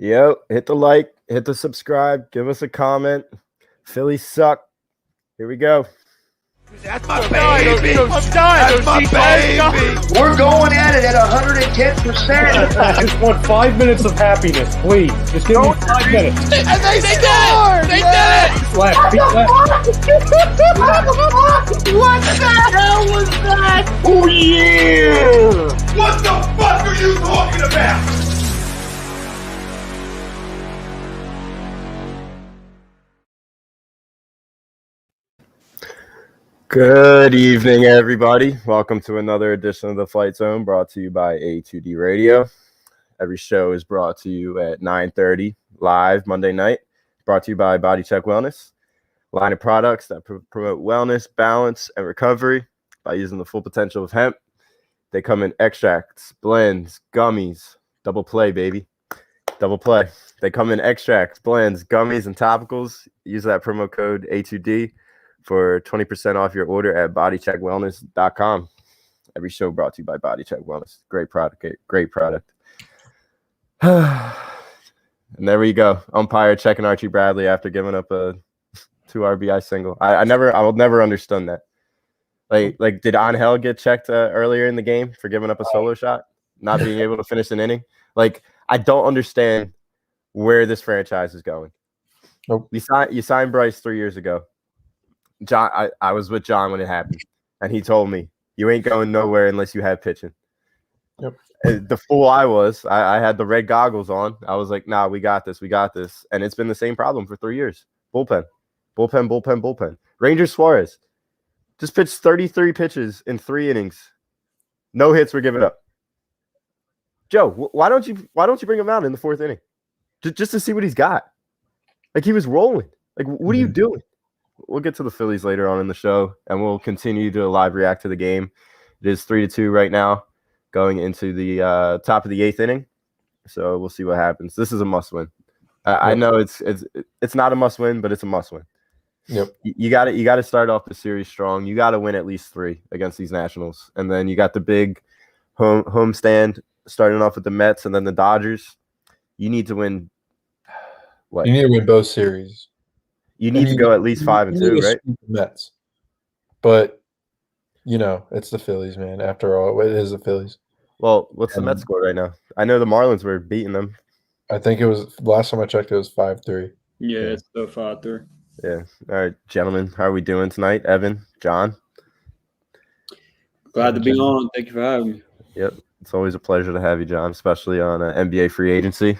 Yo, hit the like, hit the subscribe, give us a comment. Phillies suck. Here we go. That's my baby. That's my baby. We're going at it at 110%. I just want 5 minutes of happiness, please. Just give me 5 minutes. And they scored. They did it. Left. What the hell was that? Oh yeah. What the fuck are you talking about? Good evening, everybody. Welcome to another edition of the Phlite Zone, brought to you by A2D Radio. Every show is brought to you at 9:30 live Monday night. Brought to you by Body Check Wellness, line of products that promote wellness, balance, and recovery by using the full potential of hemp. They come in extracts, blends, gummies, double play, baby, double play. They come in extracts, blends, gummies, and topicals. Use that promo code A2D for 20% off your order at bodycheckwellness.com. Every show brought to you by Body Check Wellness. Great product. And there we go. Umpire checking Archie Bradley after giving up a 2 RBI single. I will never understand that. Like did Angel get checked earlier in the game for giving up a solo shot, not being able to finish an inning? Like, I don't understand where this franchise is going. Nope. You signed Bryce 3 years ago. John, I was with John when it happened, and he told me, you ain't going nowhere unless you have pitching. Yep. The fool I was, I had the red goggles on. I was like, nah, we got this. And it's been the same problem for 3 years. Bullpen. Ranger Suarez just pitched 33 pitches in 3 innings. No hits were given up. Joe, why don't you bring him out in the 4th inning? Just to see what he's got. Like, he was rolling. Like, what are you doing? We'll get to the Phillies later on in the show, and we'll continue to live react to the game. It is 3-2 right now, going into the top of the 8th inning. So we'll see what happens. This is a must-win. I know it's not a must-win, but it's a must-win. Yep. You got to start off the series strong. You got to win at least 3 against these Nationals, and then you got the big home stand starting off with the Mets and then the Dodgers. You need to win. What? You need to win both series. You need to go at least 5-2, right? Mets. But, it's the Phillies, man. After all, it is the Phillies. Well, what's the Mets score right now? I know the Marlins were beating them. I think it was – last time I checked, it was 5-3. Yeah, it's still 5-3. Yeah. All right, gentlemen, how are we doing tonight? Evan, John? Glad to be on. Thank you for having me. Yep. It's always a pleasure to have you, John, especially on NBA free agency.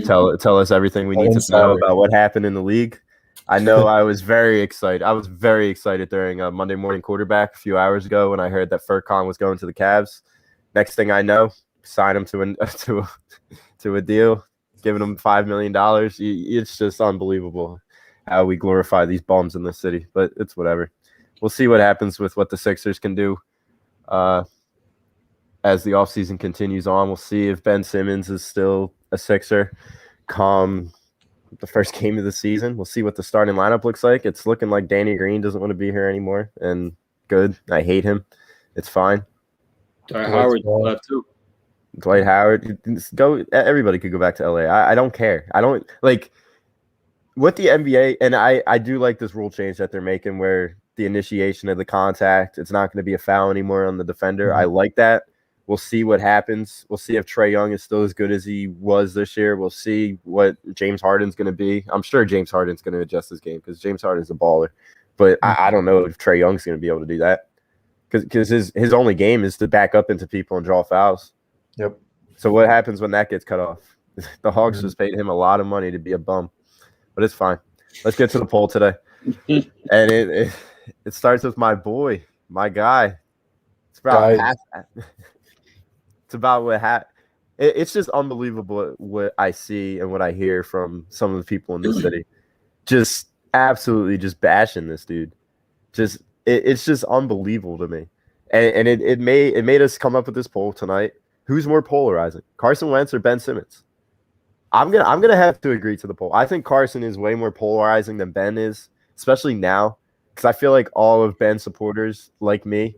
Tell us everything we need to know about what happened in the league. I know I was very excited. I was very excited during a Monday Morning Quarterback a few hours ago when I heard that Furkan was going to the Cavs. Next thing I know, sign him to a deal, giving him $5 million. It's just unbelievable how we glorify these bums in this city, but it's whatever. We'll see what happens with what the Sixers can do as the offseason continues on. We'll see if Ben Simmons is still a Sixer come the first game of the season. We'll see what the starting lineup looks like. It's looking like Danny Green doesn't want to be here anymore, and good. I hate him. It's fine. Dwight Howard left too. Dwight Howard, go. Everybody could go back to LA. I don't care. I don't like what the NBA, and I do like this rule change that they're making where the initiation of the contact, it's not going to be a foul anymore on the defender. Mm-hmm. I like that. We'll see what happens. We'll see if Trae Young is still as good as he was this year. We'll see what James Harden's going to be. I'm sure James Harden's going to adjust his game because James Harden's a baller. But I don't know if Trae Young's going to be able to do that because his only game is to back up into people and draw fouls. Yep. So what happens when that gets cut off? The Hawks just paid him a lot of money to be a bum. But it's fine. Let's get to the poll today. And it starts with my boy, my guy. It's about It's about what it's just unbelievable what I see and what I hear from some of the people in the city. Just absolutely just bashing this dude. It's just unbelievable to me. And it made us come up with this poll tonight. Who's more polarizing, Carson Wentz or Ben Simmons? I'm gonna have to agree to the poll. I think Carson is way more polarizing than Ben is, especially now, because I feel like all of Ben's supporters, like me,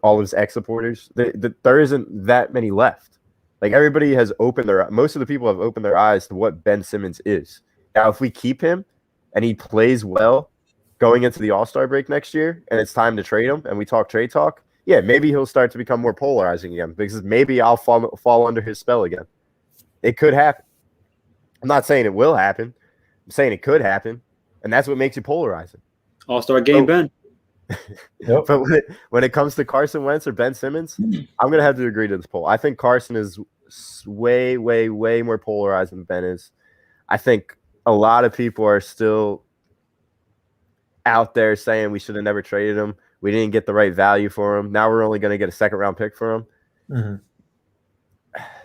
all of his ex-supporters, there isn't that many left. Like everybody has most of the people have opened their eyes to what Ben Simmons is. Now, if we keep him and he plays well going into the All-Star break next year and it's time to trade him and we talk trade talk, yeah, maybe he'll start to become more polarizing again because maybe I'll fall under his spell again. It could happen. I'm not saying it will happen. I'm saying it could happen, and that's what makes you polarizing. All-Star game, Ben. Yep. But when it comes to Carson Wentz or Ben Simmons, I'm going to have to agree to this poll. I think Carson is way, way, way more polarized than Ben is. I think a lot of people are still out there saying we should have never traded him. We didn't get the right value for him. Now we're only going to get a second-round pick for him. Mm-hmm.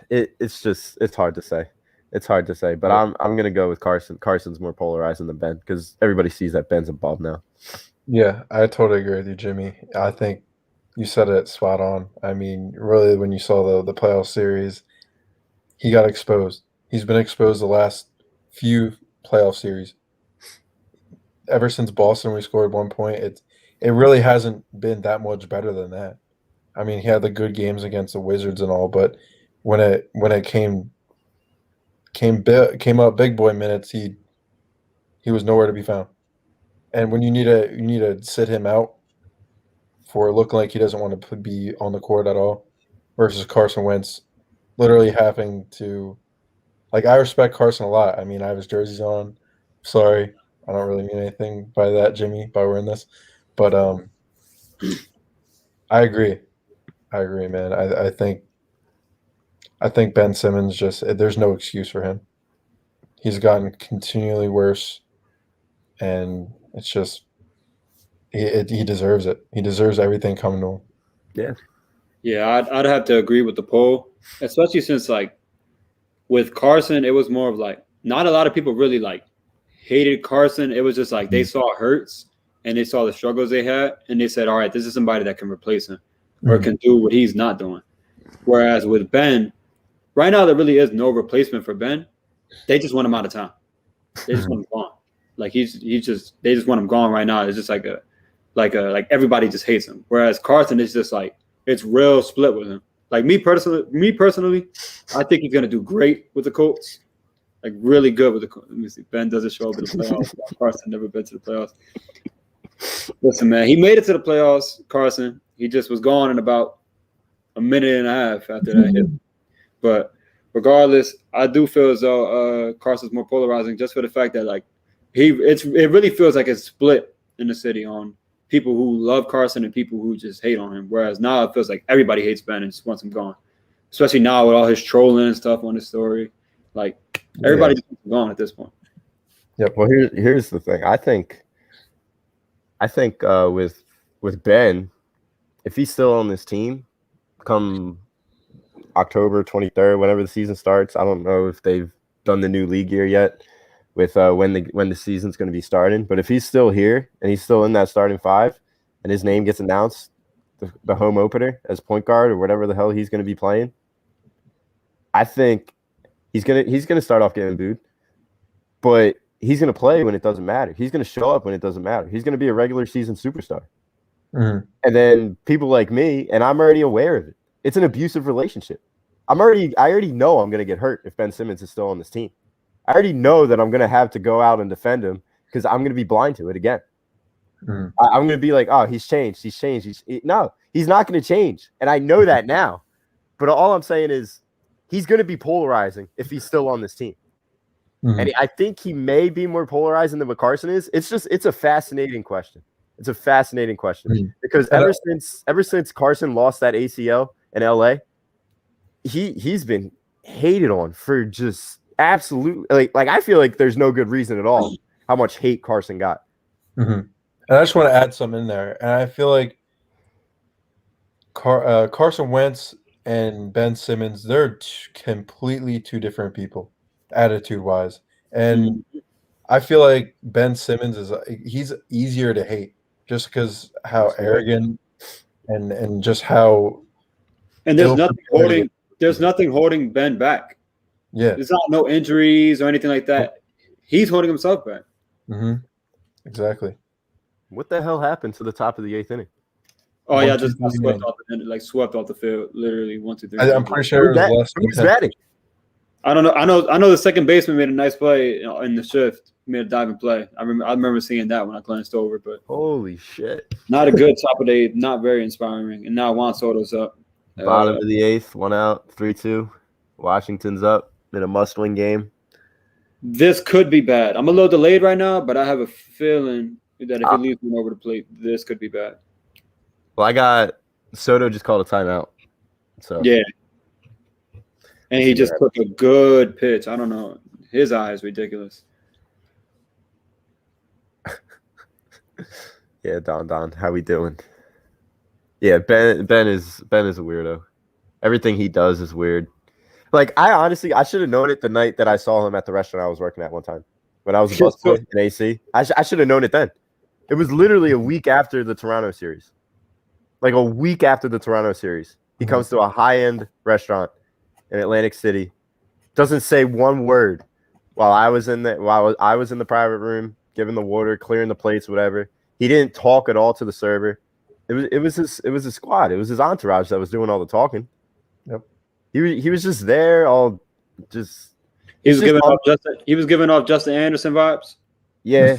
It's hard to say. It's hard to say, but I'm going to go with Carson. Carson's more polarizing than Ben because everybody sees that Ben's above now. Yeah, I totally agree with you, Jimmy. I think you said it spot on. I mean, really, when you saw the playoff series, he got exposed. He's been exposed the last few playoff series. Ever since Boston, we scored 1 point. It really hasn't been that much better than that. I mean, he had the good games against the Wizards and all, but when it came up big boy minutes, he was nowhere to be found. And when you need to sit him out for looking like he doesn't want to be on the court at all, versus Carson Wentz literally having to, like, I respect Carson a lot. I mean, I have his jerseys on. Sorry, I don't really mean anything by that, Jimmy, by wearing this, but I agree, man. I think Ben Simmons there's no excuse for him. He's gotten continually worse, and it's just he deserves it. He deserves everything coming to him. Yeah. Yeah, I'd have to agree with the poll, especially since, like, with Carson, it was more of like not a lot of people really like hated Carson. It was just like they saw Hurts and they saw the struggles they had, and they said, all right, this is somebody that can replace him or can do what he's not doing. Whereas with Ben, right now there really is no replacement for Ben. They just want him out of town. They just want him gone. Like they just want him gone right now. It's just like everybody just hates him. Whereas Carson is just like it's real split with him. Like me personally, I think he's gonna do great with the Colts. Like really good with the Colts. Let me see. Ben doesn't show up in the playoffs. Carson never been to the playoffs. Listen, man, he made it to the playoffs. Carson, he just was gone in about a minute and a half after that hit. But regardless, I do feel as though Carson's more polarizing just for the fact that like it really feels like it's split in the city on people who love Carson and people who just hate on him. Whereas now it feels like everybody hates Ben and just wants him gone. Especially now with all his trolling and stuff on his story. Like everybody just wants him gone at this point. Yep. Well, here's the thing. I think with Ben, if he's still on this team come October 23rd, whenever the season starts, I don't know if they've done the new league year yet with when the season's going to be starting. But if he's still here and he's still in that starting five and his name gets announced, the home opener as point guard or whatever the hell he's going to be playing, I think he's gonna start off getting booed, but he's going to play when it doesn't matter. He's going to show up when it doesn't matter. He's going to be a regular season superstar. Mm-hmm. And then people like me, and I'm already aware of it. It's an abusive relationship. I already know I'm going to get hurt if Ben Simmons is still on this team. I already know that I'm going to have to go out and defend him because I'm going to be blind to it again. Mm-hmm. I'm going to be like, oh, he's changed. No, he's not going to change. And I know that now. But all I'm saying is he's going to be polarizing if he's still on this team. Mm-hmm. And I think he may be more polarizing than what Carson is. It's a fascinating question. It's a fascinating question because ever since Carson lost that ACL in LA, he's been hated on for just absolutely like I feel like there's no good reason at all how much hate Carson got. Mm-hmm. And I just want to add something in there, and I feel like Carson Wentz and Ben Simmons, they're completely two different people, attitude-wise, and I feel like Ben Simmons he's easier to hate just because how arrogant and just how. And there's nothing holding Ben back. Yeah, there's not no injuries or anything like that. He's holding himself back. Mm-hmm. Exactly. What the hell happened to the top of the 8th inning? Oh yeah, 1, 2, just got 3 swept man. off swept off the field. Literally 1, 2, 3. I'm pretty sure it was less than Who's 10. batting? I don't know. I know the second baseman made a nice play in the shift. He made a diving play. I remember seeing that when I glanced over, but Holy shit! not a good top of the eighth. Not very inspiring. And now Juan Soto's up. Bottom of the eighth, 1 out, 3-2. Washington's up in a must-win game. This could be bad. I'm a little delayed right now, but I have a feeling that if he leaves one over the plate, this could be bad. Well, I got Soto just called a timeout. So Yeah. And he just took a good pitch. I don't know. His eye is ridiculous. Yeah, Don, how we doing? Yeah, Ben is a weirdo. Everything he does is weird. Like, I should have known it the night that I saw him at the restaurant I was working at one time when I was a busboy in AC. I should have known it then. It was literally a week after the Toronto series. Like a week after the Toronto series. He comes to a high-end restaurant in Atlantic City. Doesn't say one word while I was in the private room, giving the water, clearing the plates, whatever. He didn't talk at all to the server. It was his squad. It was his entourage that was doing all the talking. Yep. He was just there, all just. He was giving off Justin Anderson vibes. Yeah.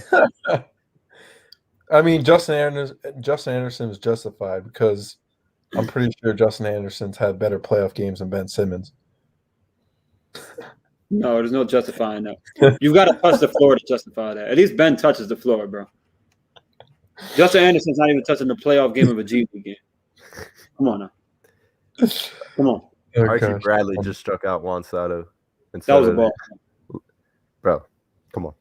I mean, Justin Anderson was justified because I'm pretty sure Justin Anderson's had better playoff games than Ben Simmons. No, there's no justifying that. You've got to touch the floor to justify that. At least Ben touches the floor, bro. Justin Anderson's not even touching the playoff game of a G League game. Come on now. Come on. Archie Bradley just struck out Juan Soto. That was a ball. Bro, come on.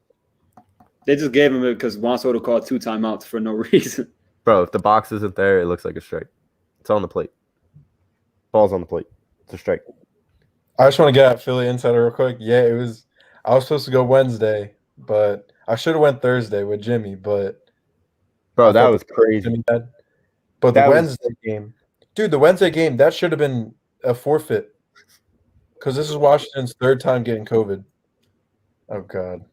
They just gave him it because Juan Soto called 2 timeouts for no reason. Bro, if the box isn't there, it looks like a strike. It's on the plate. Ball's on the plate. It's a strike. I just want to get at Philly Insider real quick. Yeah, I was supposed to go Wednesday, but I should have went Thursday with Jimmy, but bro, that was crazy. But the Wednesday game, dude, that should have been a forfeit because this is Washington's 3rd time getting COVID. Oh God.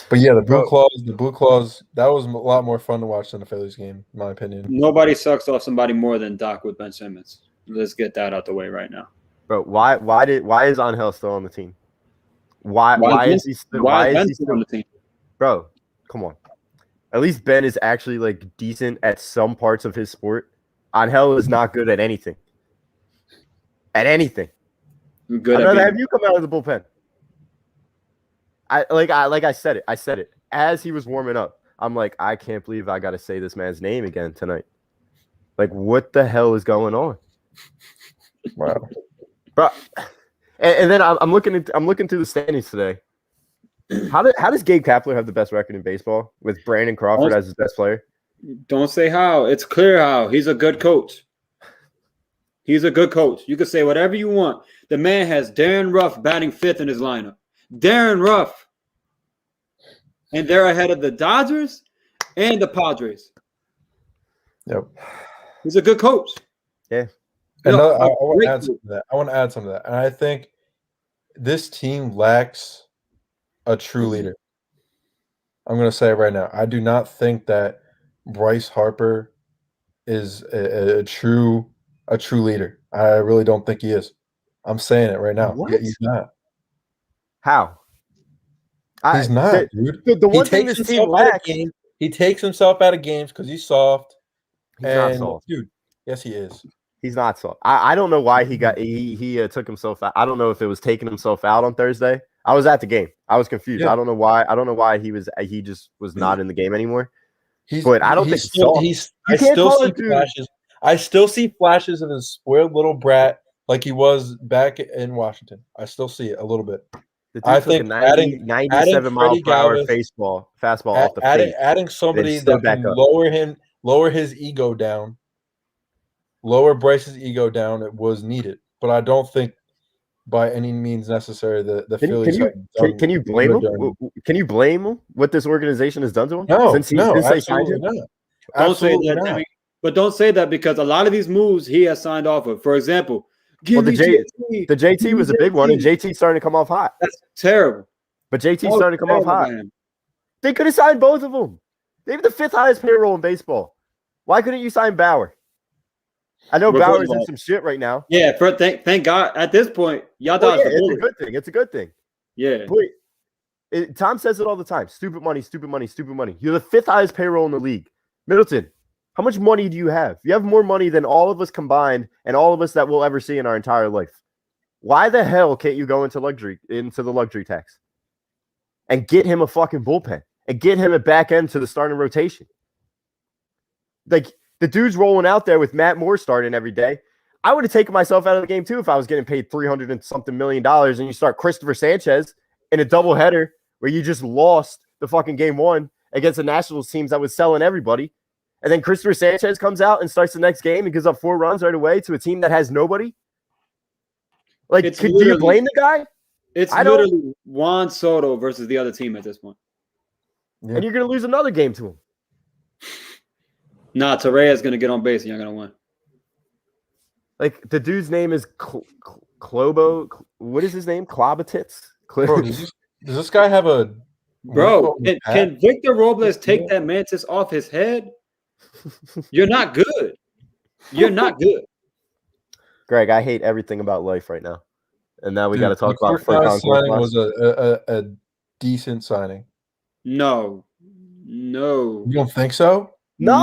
But yeah, the blue claws, that was a lot more fun to watch than the Phillies game, in my opinion. Nobody sucks off somebody more than Doc with Ben Simmons. Let's get that out the way right now. Bro, why is Angel still on the team? Why is he still on the team? Bro, come on. At least Ben is actually like decent at some parts of his sport. Angel is not good at anything. At anything. I'd rather have you come out of the bullpen. I said it as he was warming up. I'm like, I can't believe I got to say this man's name again tonight. Like, what the hell is going on? Wow, bro. And then I'm looking through the standings today. How does Gabe Kapler have the best record in baseball with Brandon Crawford as his best player? Don't say how. It's clear how. He's a good coach. He's a good coach. You can say whatever you want. The man has Darren Ruff batting 5th in his lineup. Darren Ruff. And they're ahead of the Dodgers and the Padres. Yep. He's a good coach. Yeah. And I want to add some of that. And I think this team lacks a true leader. I'm going to say it right now. I do not think that Bryce Harper is a true leader. I really don't think he is. I'm saying it right now. What? Yeah, he's not. How? He's not, dude. The one thing this team lacks. He takes himself out of games because he's soft. He's not soft. Dude, yes, he is. He's not soft. I don't know why he took himself out. I don't know if it was taking himself out on Thursday. I was at the game. I was confused. Yeah. I don't know why he just was not in the game anymore. But I don't think I still see flashes of his spoiled little brat like he was back in Washington. I still see it a little bit. I think 97 mile per hour fastball off the face. Adding somebody that can lower his ego down, lower Bryce's ego down. It was needed, but I don't think by any means necessary the Phillies. Can you blame him? Can you blame him what this organization has done to him? No, absolutely not. Don't say that. But don't say that because a lot of these moves he has signed off of. For example, the JT was a big one, and JT's starting to come off hot. That's terrible. But JT's starting to come off hot. They could have signed both of them. They have the 5th highest payroll in baseball. Why couldn't you sign Bauer? I know We're Bauer's going in off. some shit right now. Yeah, thank God. At this point, y'all Well, dodged yeah, the it's a bullet. good thing. It's a good thing. Yeah. But Tom says it all the time. Stupid money, stupid money, stupid money. You're the 5th highest payroll in the league. Middleton, how much money do you have? You have more money than all of us combined and all of us that we'll ever see in our entire life. Why the hell can't you go into the luxury tax and get him a fucking bullpen and get him a back end to the starting rotation? Like, the dude's rolling out there with Matt Moore starting every day. I would have taken myself out of the game too if I was getting paid $300 and something million and you start Christopher Sanchez in a doubleheader where you just lost the fucking game 1 against the Nationals teams that was selling everybody. And then Christopher Sanchez comes out and starts the next game and gives up 4 runs right away to a team that has nobody. Like, do you blame the guy? It's literally Juan Soto versus the other team at this point. Yeah. And you're going to lose another game to him. Nah, Torreya's going to get on base and you're going to win. Like, the dude's name is Klobo. What is his name? Klobatitz? Bro, does this guy have a... Bro, can Victor Robles take that mantis off his head? You're not good. You're not good. Greg, I hate everything about life right now. And now we got to talk about Furkan signing was a decent signing. No. You don't think so? No.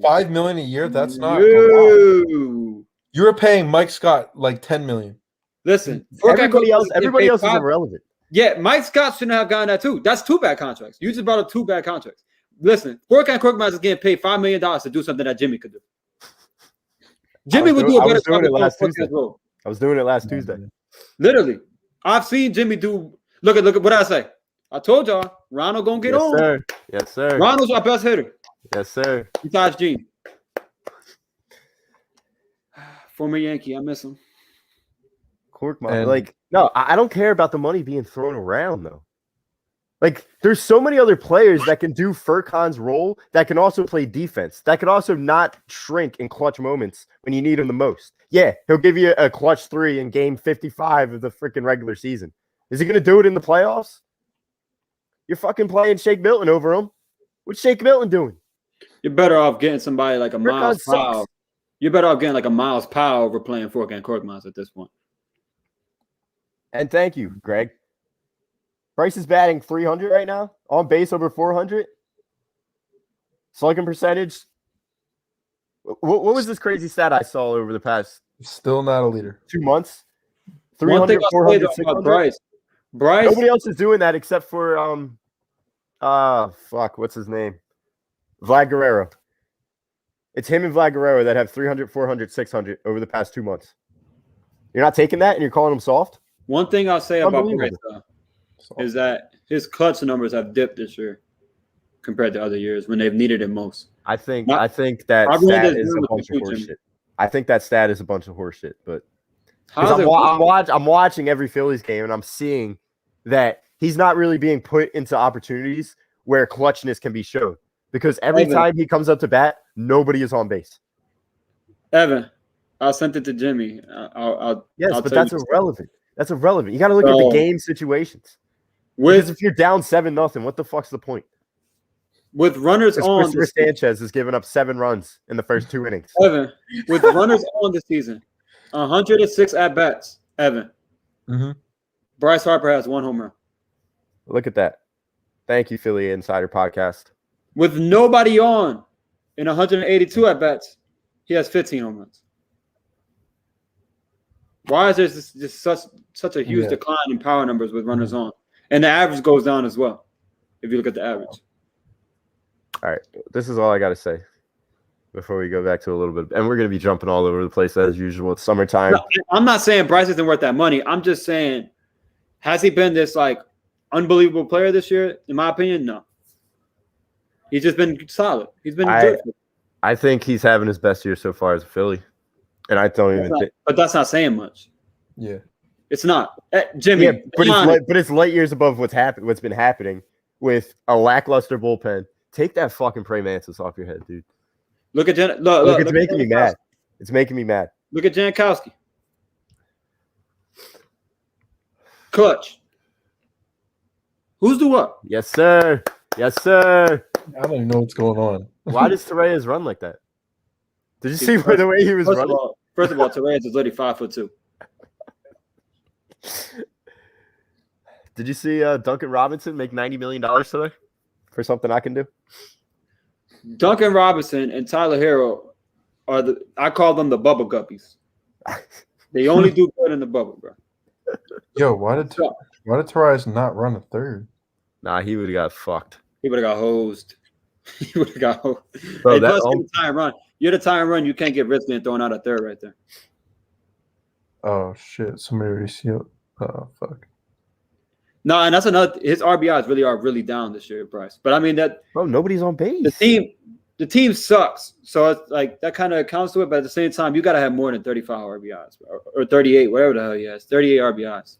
$5 million a year? That's not. No. You were paying Mike Scott like $10 million. Listen, everybody else is irrelevant. Yeah, Mike Scott shouldn't have gotten that too. That's 2 bad contracts. You just brought up 2 bad contracts. Listen, Furkan Korkmaz is getting paid $5 million to do something that Jimmy could do. Jimmy would do a better job last Tuesday. I was doing it last Tuesday. Literally. I've seen Jimmy do. Look at what I say. I told y'all, Ronald gonna get on. Sir. Yes, sir. Ronald's our best hitter. Yes, sir. Besides Gene. Former Yankee, I miss him. Korkmaz, like, no, I don't care about the money being thrown around though. Like, there's so many other players that can do Furkan's role that can also play defense, that can also not shrink in clutch moments when you need him the most. Yeah, he'll give you a clutch 3 in game 55 of the freaking regular season. Is he going to do it in the playoffs? You're fucking playing Shake Milton over him. What's Shake Milton doing? You're better off getting somebody like a Miles Powell. You're better off getting like a Miles Powell over playing Furkan Korkmaz at this point. And thank you, Greg. Bryce is batting 300 right now, on base over 400. Slugging percentage. What was this crazy stat I saw over the past? Still not a leader. 2 months. 300, 400, 600. Bryce. Nobody else is doing that except for what's his name? Vlad Guerrero. It's him and Vlad Guerrero that have 300, 400, 600 over the past 2 months. You're not taking that and you're calling him soft? One thing I'll say about Bryce is that his clutch numbers have dipped this year compared to other years when they've needed it most. I think that stat is a bunch of horseshit. I think that stat is a bunch of horseshit, but I'm watching every Phillies game and I'm seeing that he's not really being put into opportunities where clutchness can be shown because every time he comes up to bat, nobody is on base. Evan, I sent it to Jimmy. But that's irrelevant. That's irrelevant. You got to look at the game situations. Because if you're down 7-0, what the fuck's the point? With runners on, Christopher Sanchez has given up 7 runs in the first 2 innings. Evan, with runners on this season, 106 at bats. Evan, Bryce Harper has 1 home run. Look at that. Thank you, Philly Insider Podcast. With nobody on in 182 at bats, he has 15 home runs. Why is there just such a huge decline in power numbers with runners on? And the average goes down as well, if you look at the average. All right. This is all I got to say before we go back to a little bit. And we're going to be jumping all over the place as usual. It's summertime. No, I'm not saying Bryce isn't worth that money. I'm just saying, has he been this, like, unbelievable player this year? In my opinion, no. He's just been solid. He's been good. I think he's having his best year so far as a Philly. And I don't even think. But that's not saying much. Yeah. It's not. Jimmy. Yeah, but it's light years above what's been happening with a lackluster bullpen. Take that fucking Prey Mantis off your head, dude. Look at it's making me mad. It's making me mad. Look at Jankowski. Clutch. Who's the what? Yes, sir. Yes, sir. I don't even know what's going on. Why does Torres run like that? Did you see the way he was running? First of all, Torres is literally 5'2". Did you see Duncan Robinson make $90 million today for something I can do? Duncan Robinson and Tyler Hero I call them the bubble guppies. They only do good in the bubble, bro. Yo, why did Torres not run a third? Nah, he would have got fucked. He would have got hosed. He would have got hosed. Bro, hey, plus, you're the tie and run. You're the tie and run. You can't get risky and throwing out a third right there. Oh shit! Somebody resealed. Oh fuck. No, and that's another. His RBIs are really down this year, Bryce. But I mean that. Bro, nobody's on base. The team sucks, so it's like that kind of accounts to it. But at the same time, you got to have more than 35 RBIs or 38, whatever the hell he has. 38 RBIs.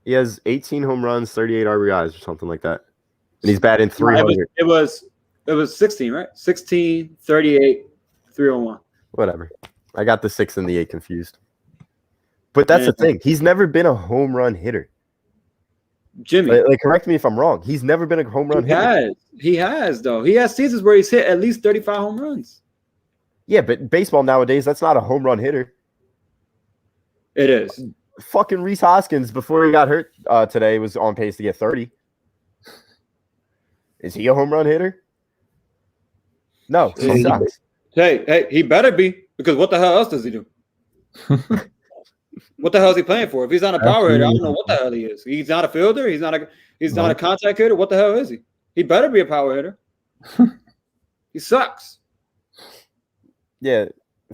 He has 18 home runs, 38 RBIs, or something like that, and he's batting 300. It was 16, right? 16, 38, 301. Whatever. I got the 6 and the 8 confused. But that's the thing. He's never been a home run hitter. Jimmy. Like, correct me if I'm wrong. He's never been a home run hitter. He has, though. He has seasons where he's hit at least 35 home runs. Yeah, but baseball nowadays, that's not a home run hitter. It is. Fucking Rhys Hoskins, before he got hurt today, was on pace to get 30. Is he a home run hitter? No, he sucks. Hey, he better be, because what the hell else does he do? What the hell is he playing for? If he's not a power hitter, I don't know what the hell he is. He's not a fielder. He's not a contact hitter. What the hell is he? He better be a power hitter. He sucks. Yeah,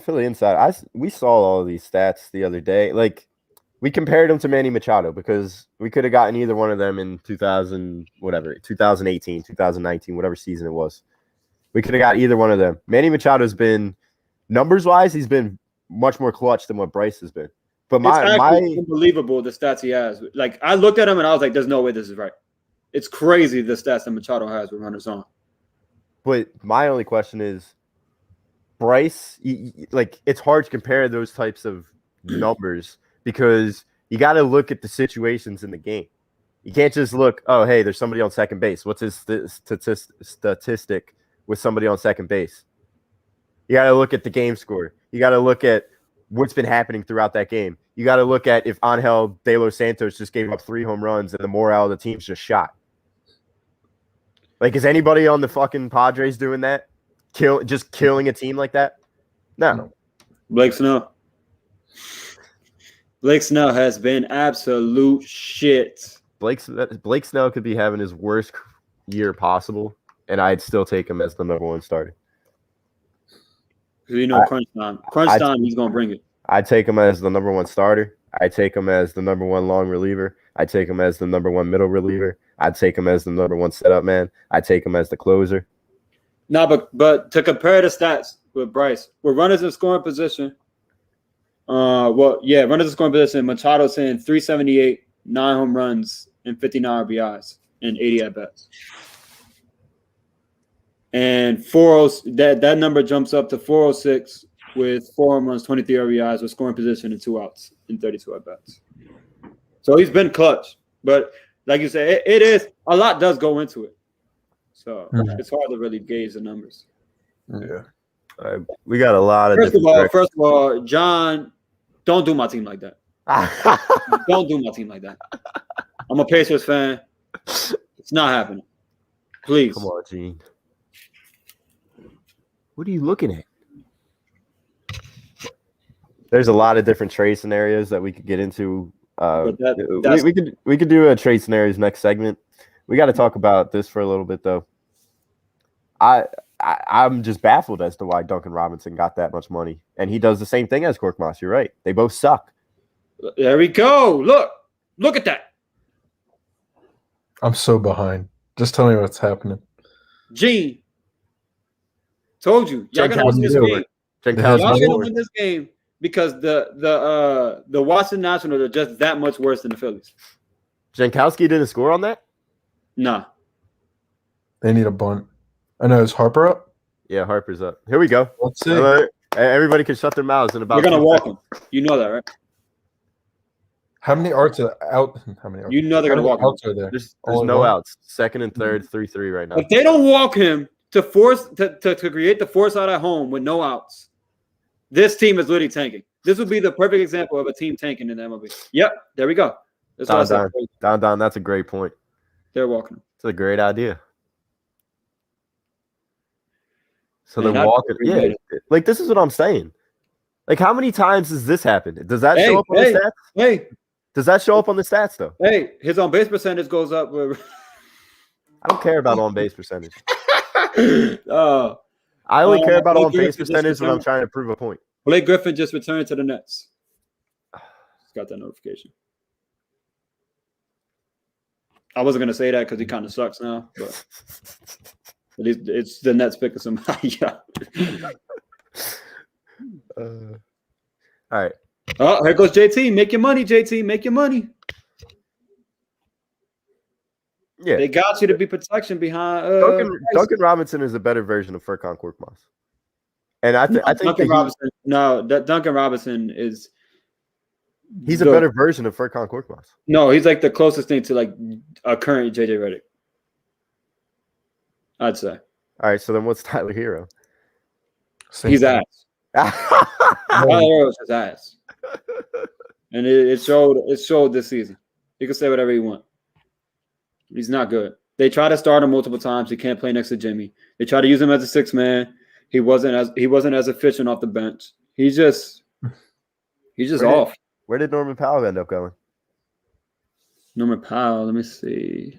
Philly Inside. We saw all of these stats the other day. Like, we compared him to Manny Machado because we could have gotten either one of them in 2018, 2019, whatever season it was. We could have got either one of them. Manny Machado's been, numbers-wise, he's been much more clutch than what Bryce has been. But it's unbelievable the stats he has. Like, I looked at him and I was like, "There's no way this is right." It's crazy the stats that Machado has with runners on. But my only question is, Bryce, like, it's hard to compare those types of numbers because you got to look at the situations in the game. You can't just look, oh, hey, there's somebody on second base. What's his statistic with somebody on second base? You got to look at the game score. You got to look at what's been happening throughout that game. You got to look at if Angel De Los Santos just gave up 3 home runs and the morale of the team's just shot. Like, is anybody on the fucking Padres doing that? Just killing a team like that? No. Blake Snell. Blake Snell has been absolute shit. Blake Snell could be having his worst year possible, and I'd still take him as the number 1 starter. You know, crunch time, he's going to bring it. I'd take him as the number 1 starter. I'd take him as the number 1 long reliever. I'd take him as the number 1 middle reliever. I'd take him as the number 1 setup man. I'd take him as the closer. No, but to compare the stats with Bryce, with runners in scoring position, runners in scoring position, Machado's in 378, 9 home runs, and 59 RBIs, and 80 at-bats. And that number jumps up to 406 with 4 home runs, 23 RBIs, with scoring position and 2 outs in 32 at-bats. So he's been clutch. But like you said, it is a lot does go into it. So it's hard to really gauge the numbers. Yeah. We got a lot of First of all, John, don't do my team like that. Don't do my team like that. I'm a Pacers fan. It's not happening. Please. Come on, Gene. What are you looking at? There's a lot of different trade scenarios that we could get into. We could do a trade scenarios next segment. We got to talk about this for a little bit though. I'm just baffled as to why Duncan Robinson got that much money, and he does the same thing as Korkmaz. You're right; they both suck. There we go. Look at that. I'm so behind. Just tell me what's happening. Gene, told you, y'all gonna win this game. Y'all gonna win this game because the Washington Nationals are just that much worse than the Phillies. Jankowski didn't score on that? Nah. They need a bunt. I know. Is Harper up? Yeah, Harper's up. Here we go. Let's see. Everybody can shut their mouths in about. You're gonna walk him. You know that, right? How many outs are out? How many? You know they're gonna walk him. Outs are there? There's no outs. Second and third, 3-3 right now. If they don't walk him, to create the force out at home with no outs. This team is literally tanking. This would be the perfect example of a team tanking in the MLB. Yep, there we go. That's what I said. Don, that's a great point. They're walking. It's a great idea. So they're walking. Yeah, like this is what I'm saying. Like, how many times has this happened? Does that show up on the stats? Hey, does that show up on the stats though? Hey, his on base percentage goes up. I don't care about on base percentage. I only care about on base percentage when I'm trying to prove a point. Blake Griffin just returned to the Nets. Just got that notification. I wasn't gonna say that because he kind of sucks now, but at least it's the Nets picking somebody. All right. Oh, here goes JT. Make your money, JT. Make your money. Yeah, they got you to be protection behind. Duncan Robinson is a better version of Furkan Korkmaz, and I think Duncan Robinson. No, Duncan Robinson is. He's a better version of Furkan Korkmaz. No, he's like the closest thing to like a current JJ Redick. I'd say. All right, so then what's Tyler Hero? He's ass. Tyler Hero's his ass, and it showed. It showed this season. You can say whatever you want. He's not good. They try to start him multiple times. He can't play next to Jimmy. They try to use him as a sixth man. He wasn't as efficient off the bench. He's just off. Where did Norman Powell end up going? Norman Powell, let me see.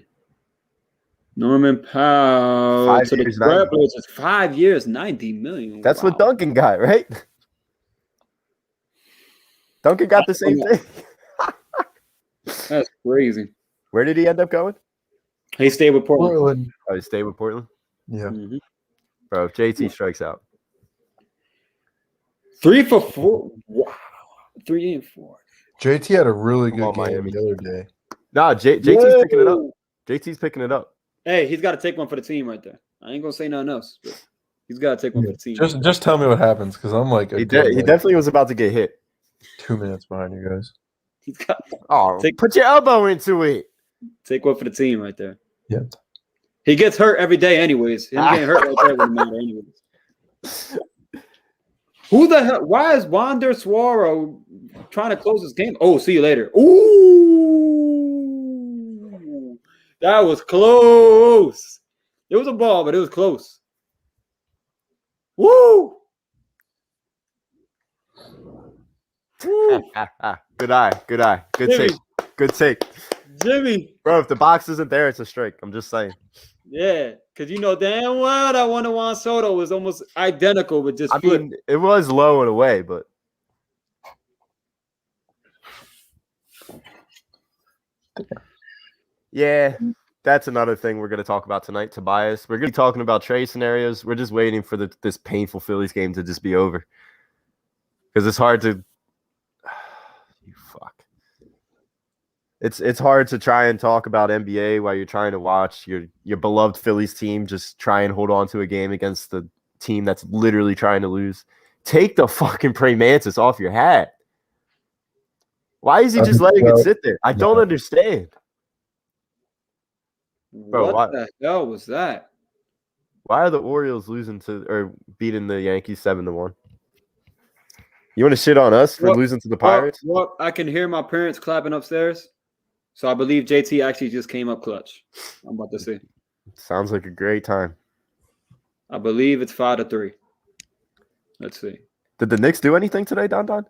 Norman Powell 5 to years, the Trailblazers, 5 years, $90 million. That's what Duncan got, right? Duncan got the same thing. That's crazy. Where did he end up going? He stayed with Portland. Oh, he stayed with Portland? Yeah. Mm-hmm. Bro, if JT strikes out. 3 for 4. Wow. 3 and 4. JT had a really good game Miami. the other day. Nah, JT's picking it up. JT's picking it up. Hey, he's got to take one for the team right there. I ain't gonna say nothing else. But he's got to take one for the team. Just tell me what happens, because I'm like he definitely was about to get hit. 2 minutes behind you guys. He's got. Put your elbow into it. Take one for the team right there. Yep. He gets hurt every day, anyways. Him getting hurt right there wouldn't matter, anyways. Who the hell? Why is Wander Suaro trying to close this game? Oh, see you later. Ooh, that was close. It was a ball, but it was close. Woo! Good eye. Good Jimmy. take. Good take. Jimmy. Bro, if the box isn't there, it's a strike. I'm just saying. Yeah, because you know damn well that one to Juan Soto was almost identical, but just mean, it was low in a way, but yeah, that's another thing we're going to talk about tonight, Tobias. We're going to be talking about trade scenarios. We're just waiting for this painful Phillies game to just be over because it's hard to It's hard to try and talk about NBA while you're trying to watch your beloved Phillies team just try and hold on to a game against the team that's literally trying to lose. Take the fucking Prey Mantis off your hat. Why is he just letting it sit there? I don't understand. Bro, what the hell was that? Why are the Orioles beating the Yankees 7-1? You want to shit on us for losing to the Pirates? Well, I can hear my parents clapping upstairs. So I believe JT actually just came up clutch. I'm about to say. Sounds like a great time. I believe it's 5-3. Let's see. Did the Knicks do anything today, Don?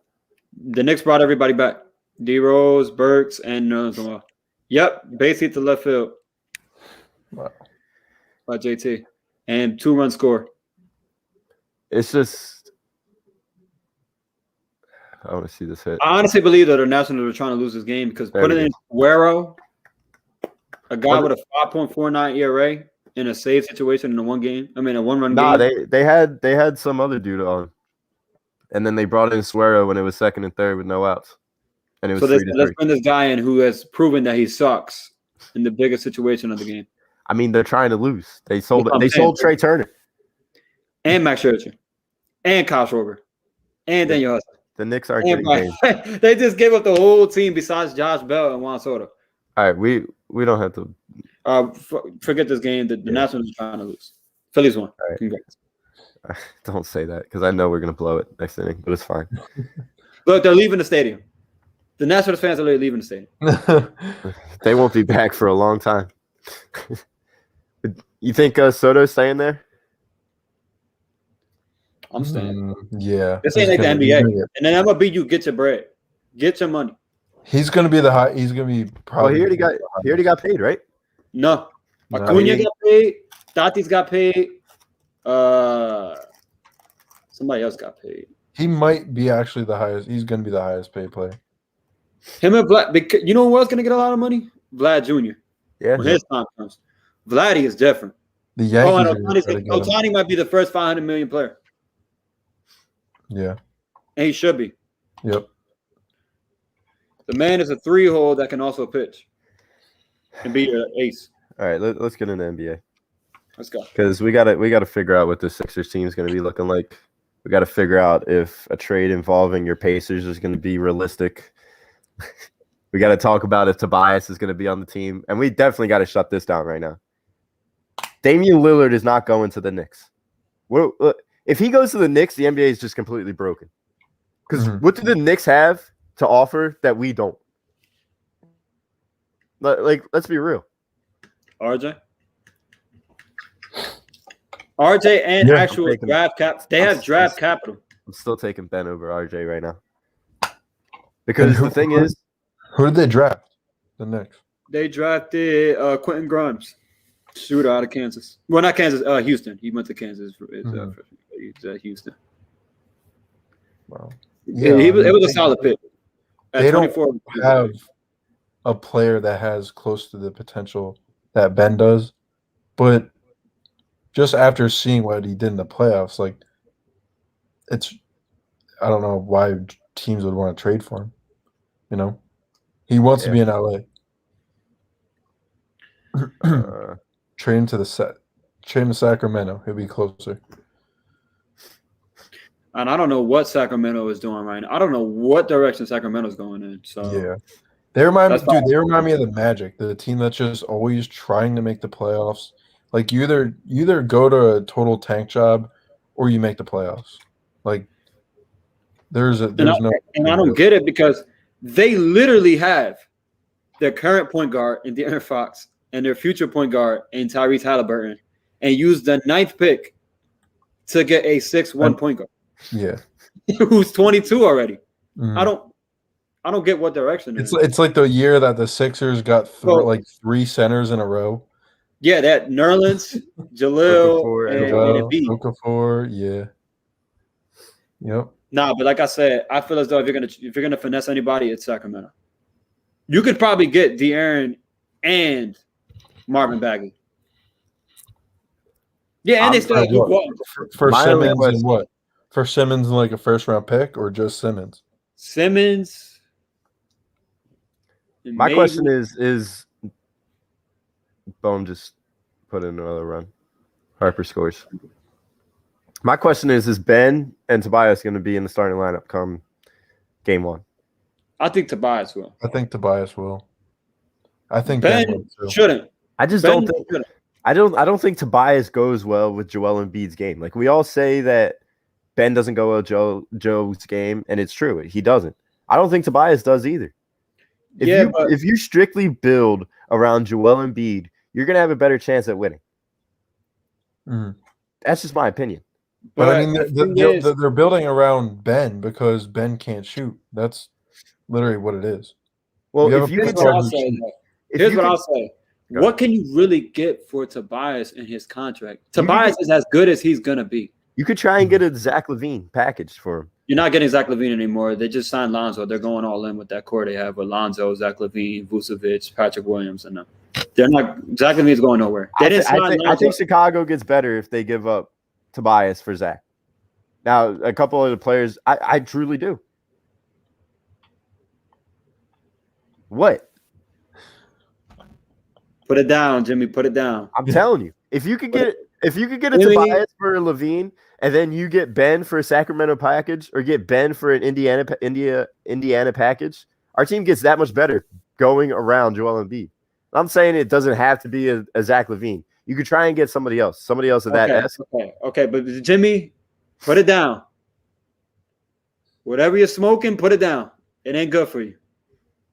The Knicks brought everybody back. D-Rose, Burks, and yep, base hit to left field. Wow. By JT. And 2-run score. It's just I want to see this hit. I honestly believe that the Nationals are trying to lose this game because putting in Guerrero, a guy with a 5.49 ERA in a save situation in a one-run game. Nah, they had some other dude on, and then they brought in Suero when it was second and third with no outs, and it was let's bring this guy in who has proven that he sucks in the biggest situation of the game. I mean, they're trying to lose. They sold Trey Turner and Max Scherzer and Kyle Schwarber and Daniel Hudson. The Knicks aren't getting games. They just gave up the whole team besides Josh Bell and Juan Soto. All right, we don't have to forget this game. The Nationals are trying to lose. Phillies won. All right. Congrats. Don't say that because I know we're gonna blow it next inning, but it's fine. Look, they're leaving the stadium. The Nationals fans are literally leaving the stadium. They won't be back for a long time. You think Soto's staying there? I'm staying. Yeah. This ain't like the NBA. And then MLB, you get your bread. Get your money. He's gonna be the high. He's gonna be probably. He already got paid, right? No. No. Acuna got paid. Tatis got paid. Somebody else got paid. He might be actually the highest. He's gonna be the highest paid player. Him and Vlad. Because you know who else gonna get a lot of money? Vlad Jr. Yeah. When his time comes. Vladdy is different. The Yankees. And Ohtani might be the first 500 million player. Yeah. And he should be. Yep. The man is a 3-hole that can also pitch and be an ace. All right, let's get into NBA Let's go. because we gotta figure out what the Sixers team is gonna be looking like. We got to figure out if a trade involving your Pacers is going to be realistic. We got to talk about if Tobias is going to be on the team, and we definitely got to shut this down right now. Damian Lillard is not going to the Knicks. If he goes to the Knicks, the NBA is just completely broken. Because what do the Knicks have to offer that we don't? Like, let's be real. RJ and actual draft cap. They have draft capital. I'm still taking Ben over RJ right now. Because the thing is, who did they draft? The Knicks. They drafted Quentin Grimes, shooter out of Kansas. Well, not Kansas, Houston. He went to Kansas. He's at Houston. Wow. Yeah, it was a solid pick. They don't have a player that has close to the potential that Ben does, but just after seeing what he did in the playoffs, like I don't know why teams would want to trade for him. You know, he wants to be in LA. Trade him to Sacramento. He'll be closer. And I don't know what Sacramento is doing right now. I don't know what direction Sacramento's going in. So yeah, they remind me of the Magic, the team that's just always trying to make the playoffs. Like you either go to a total tank job or you make the playoffs. Like there's no. And I don't get it because they literally have their current point guard in De'Aaron Fox and their future point guard in Tyrese Halliburton, and use the 9th pick to get a 6'1" point guard. Yeah, who's 22 already. I don't get what direction it's like the year that the Sixers got like 3 centers in a row. Yeah, that Nerlens, Jalil, and Embiid. Okafor, yeah. Yep. Nah, but like I said, I feel as though if you're gonna finesse anybody, it's Sacramento. You could probably get De'Aaron and Marvin Bagley. Yeah, and they still have for Simmons and what? For Simmons and like a 1st-round pick or just Simmons? Simmons. My question is Bohm just put in another run. Harper scores. My question is Ben and Tobias going to be in the starting lineup come game 1? I think Tobias will. I think Tobias will. I think Ben shouldn't. I just don't think. I don't think Tobias goes well with Joel Embiid's game. Like we all say that Ben doesn't go well with Joe's game, and it's true. He doesn't. I don't think Tobias does either. If you strictly build around Joel Embiid, you're going to have a better chance at winning. That's just my opinion. But I mean, they're building around Ben because Ben can't shoot. That's literally what it is. Well, here's what I'll say. What can you really get for Tobias in his contract? Tobias is as good as he's going to be. You could try and get a Zach LaVine package for him. You're not getting Zach LaVine anymore. They just signed Lonzo. They're going all in with that core they have with Lonzo, Zach LaVine, Vucevic, Patrick Williams, and them. They're not. Zach LaVine's going nowhere. I think Chicago gets better if they give up Tobias for Zach. Now, a couple of the players, I truly do. What? Put it down, Jimmy. Put it down. I'm telling you, if you could get a Tobias for a LaVine, and then you get Ben for a Sacramento package, or get Ben for an Indiana package, our team gets that much better going around Joel Embiid. I'm saying it doesn't have to be a Zach LaVine. You could try and get somebody else of that. Okay. But Jimmy, put it down. Whatever you're smoking, put it down. It ain't good for you.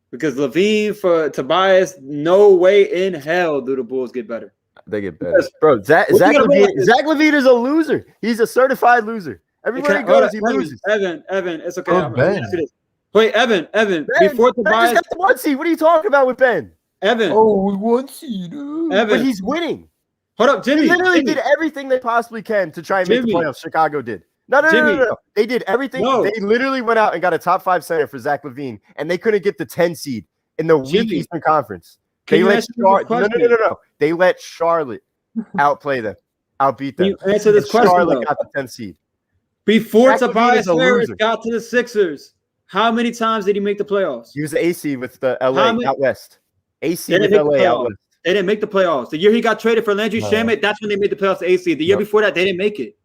Because Levine for Tobias, no way in hell do the Bulls get better. They get better. Bro, Zach Levine is a loser. He's a certified loser. Everybody goes, he loses. Evan, it's okay. Oh, Ben. Wait, Evan, before Tobias. Ben just got the 1 seed. What are you talking about with Ben? Evan. Oh, 1 seed. Evan. But he's winning. Hold up, Jimmy. He literally did everything they possibly can to try and make the playoffs. Chicago did. No. They did everything. No. They literally went out and got a top 5 center for Zach Levine, and they couldn't get the 10 seed in the weak Eastern Conference. They let No. They let Charlotte outplay them, outbeat them. Can you answer this question? Charlotte got the 10 seed. Before Tobias Harris got to the Sixers, how many times did he make the playoffs? He was the AC with the LA out west. AC with LA out west. They didn't make the playoffs. The year he got traded for Landry Shamet, that's when they made the playoffs to AC. The year before that, they didn't make it.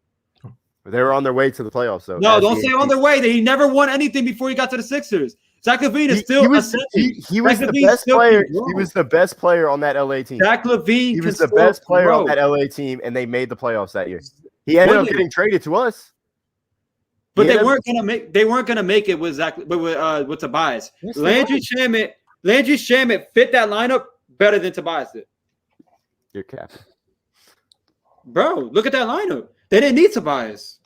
They were on their way to the playoffs, though. No, don't say on their way. He never won anything before he got to the Sixers. Zach Levine is still he was the best player. He was the best player on that LA team. Zach Levine. He was the best player on that LA team, and they made the playoffs that year. He ended up getting traded to us. But they weren't gonna make it with with Tobias. Landry Shamet fit that lineup better than Tobias did. You're capping. Bro, look at that lineup. They didn't need Tobias.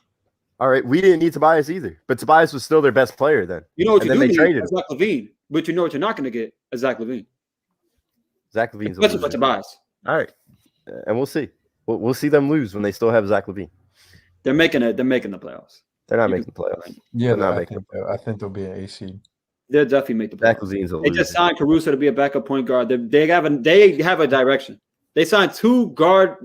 All right, we didn't need Tobias either, but Tobias was still their best player then. You know what you do need? Traded Zach Levine, but you know what you're not going to get? A Zach Levine. Zach Levine's especially for Tobias. All right, and we'll see. We'll see them lose when they still have Zach Levine. They're making the playoffs. They're not making the playoffs. Yeah, I think they'll be an AC seed. They'll definitely make the playoffs. Zach Levine's a they just signed Caruso to be a backup point guard. They have a direction. They signed 2 guard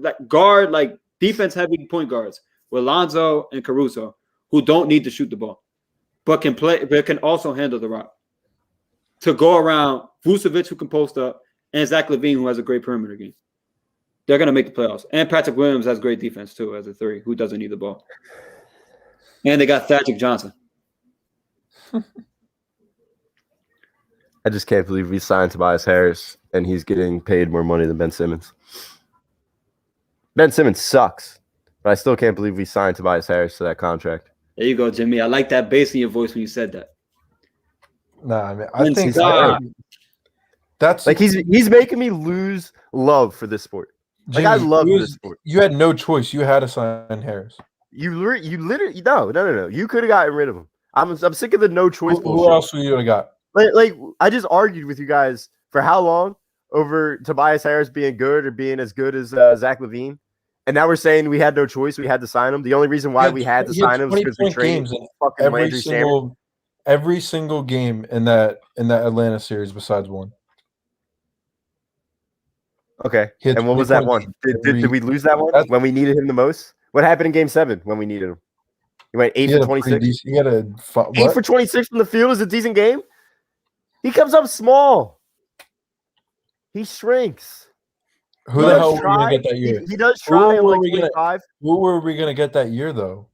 like defense heavy point guards with Lonzo and Caruso, who don't need to shoot the ball, but can also handle the rock. To go around Vucevic, who can post up, and Zach Levine, who has a great perimeter game. They're gonna make the playoffs. And Patrick Williams has great defense too, as a 3, who doesn't need the ball. And they got Thaddeus Johnson. I just can't believe we signed Tobias Harris and he's getting paid more money than Ben Simmons. Ben Simmons sucks, but I still can't believe we signed Tobias Harris to that contract. There you go, Jimmy. I like that bass in your voice when you said that. Nah, I mean, I think that's like he's making me lose love for this sport. Jimmy, I love this sport. You had no choice. You had to sign Harris. You literally no. You could have gotten rid of him. I'm sick of the no choice bullshit. Who else would you have got? Like I just argued with you guys for how long over Tobias Harris being good or being as good as Zach Levine, and now we're saying we had no choice. We had to sign him. The only reason why we had to sign him is because we traded fucking every single game in that Atlanta series besides one. Okay, and what was that one? Did we lose that one when we needed him the most? What happened in Game 7 when we needed him? He went 8 for 26. He had 8 for 26 from the field is a decent game. He comes up small. He shrinks. Who the hell were we gonna get that year? He does try like 25. Who were we gonna get that year though?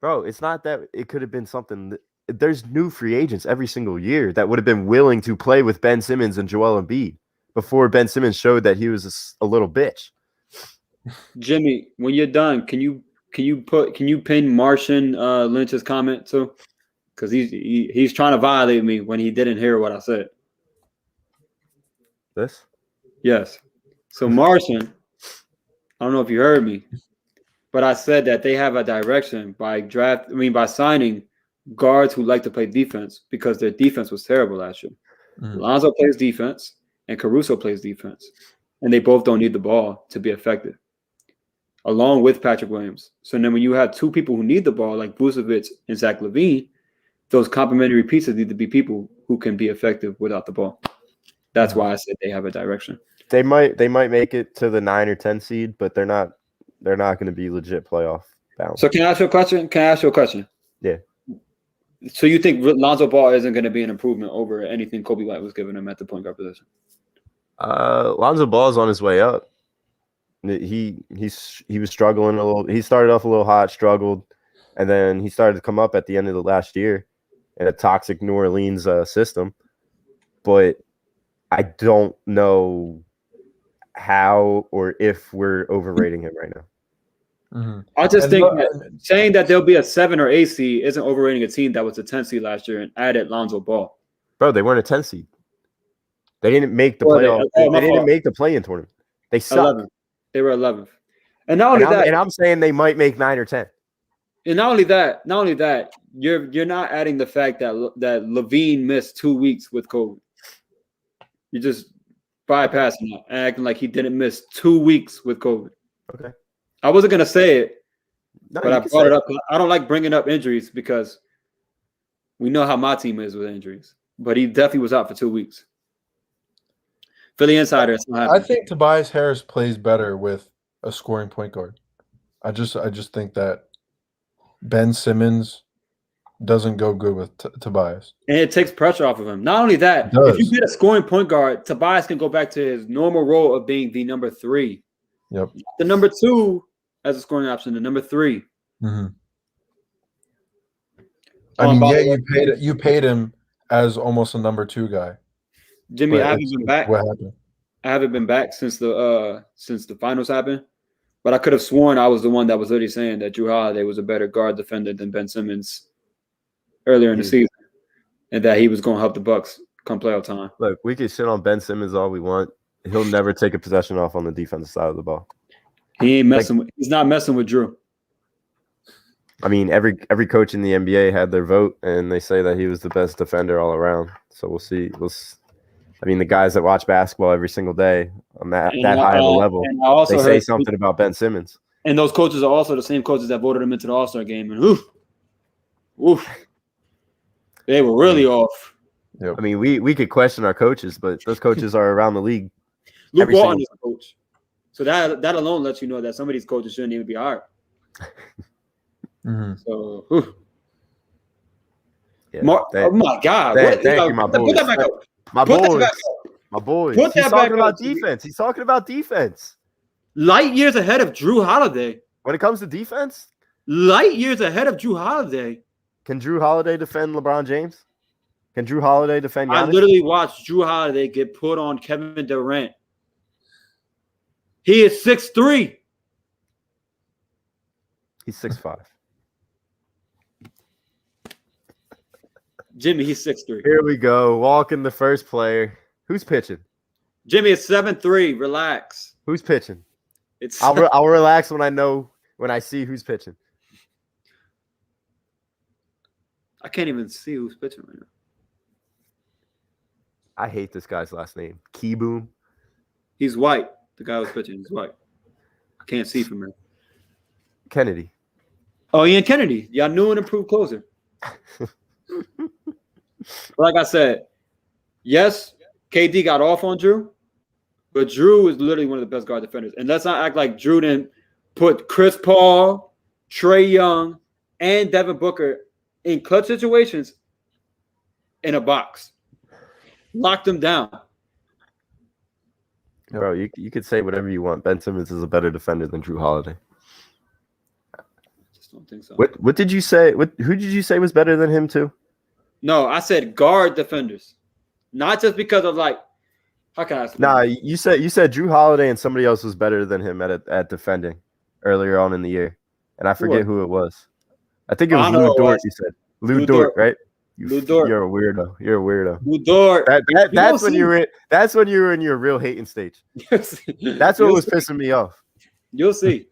Bro, it's not that it could have been something. There's new free agents every single year that would have been willing to play with Ben Simmons and Joel Embiid before Ben Simmons showed that he was a little bitch. Jimmy, when you're done, can you pin Martian Lynch's comment too? Because he's trying to violate me when he didn't hear what I said. This? Yes. So Martian, I don't know if you heard me, but I said that they have a direction by signing guards who like to play defense because their defense was terrible last year. Lonzo plays defense and Caruso plays defense, and they both don't need the ball to be effective, along with Patrick Williams. So then when you have 2 people who need the ball, like Vucevic and Zach Levine, those complementary pieces need to be people who can be effective without the ball. That's why I said they have a direction. They might make it to the 9 or 10 seed, but they're not going to be legit playoff bound. So can I ask you a question? Yeah. So you think Lonzo Ball isn't going to be an improvement over anything Kobe White was giving him at the point guard position? Lonzo Ball's on his way up. He was struggling a little. He started off a little hot, struggled, and then he started to come up at the end of the last year in a toxic New Orleans system. But I don't know how or if we're overrating him right now. Mm-hmm. I just think that saying that there'll be a 7 or 8 seed isn't overrating a team that was a 10 seed last year and added Lonzo Ball. Bro, they weren't a 10 seed. They didn't make the Well, playoff. They didn't make the play-in tournament. They suck. 11. They were 11th. And not only that, and I'm saying they might make 9 or 10. And not only that, you're not adding the fact that Levine missed 2 weeks with COVID. You're just bypassing that and acting like he didn't miss 2 weeks with COVID. Okay. I wasn't gonna say it, No, but I brought it up. I don't like bringing up injuries because we know how my team is with injuries. But he definitely was out for 2 weeks. Philly Insider. I think Tobias Harris plays better with a scoring point guard. I just think that Ben Simmons doesn't go good with Tobias. And it takes pressure off of him. Not only that, if you get a scoring point guard, Tobias can go back to his normal role of being the number 3. Yep. The number 2 as a scoring option, the number 3. Mm-hmm. I mean, you paid him as almost a number 2 guy. Jimmy, I haven't been back. What happened? I haven't been back since the finals happened. But I could have sworn I was the one that was literally saying that Drew Holiday was a better guard defender than Ben Simmons earlier in the season, and that he was going to help the Bucks come playoff time. Look, we can shit on Ben Simmons all we want. He'll never take a possession off on the defensive side of the ball. He ain't messing with. He's not messing with Drew. I mean, every coach in the NBA had their vote, and they say that he was the best defender all around. So we'll see. I mean, the guys that watch basketball every single day on that high of a level, they say something about Ben Simmons. And those coaches are also the same coaches that voted him into the All-Star game. And oof, they were really off. Yep. I mean, we could question our coaches, but those coaches are around the league. Luke Walton is a coach. So that alone lets you know that some of these coaches shouldn't even be hired. Mm-hmm. So, yeah, oh my God! Thank you, my boys. Put that back up. My boys. He's talking about defense. He's talking about defense. Light years ahead of Drew Holiday. When it comes to defense, light years ahead of Drew Holiday. Can Drew Holiday defend LeBron James? Can Drew Holiday defend Giannis? I literally watched Drew Holiday get put on Kevin Durant. He is 6'3". He's 6'5". Jimmy, he's 6'3". Here we go. Walking the first player. Who's pitching? Jimmy is 7'3". Relax. Who's pitching? I'll relax when I see who's pitching. I can't even see who's pitching right now. I hate this guy's last name. Keyboom. He's white. The guy who's pitching is white. I can't see from here. Kennedy. Oh, Ian Kennedy. Y'all new and improved closer. Like I said, yes, KD got off on Drew, but Drew is literally one of the best guard defenders. And let's not act like Drew didn't put Chris Paul, Trae Young, and Devin Booker in clutch situations in a box. Locked them down. Bro, you could say whatever you want. Ben Simmons is a better defender than Drew Holiday. I just don't think so. What did you say? Who did you say was better than him too? No, I said guard defenders. Not just because of how can I say? Nah, you said Drew Holiday and somebody else was better than him at defending earlier on in the year. And I forget who it was. I think it was Lou Dort, you said. Lou Dort, right? Lou Dort. You're a weirdo. Lou Dort. That's when you were in your real hating stage. That's what was pissing me off. You'll see.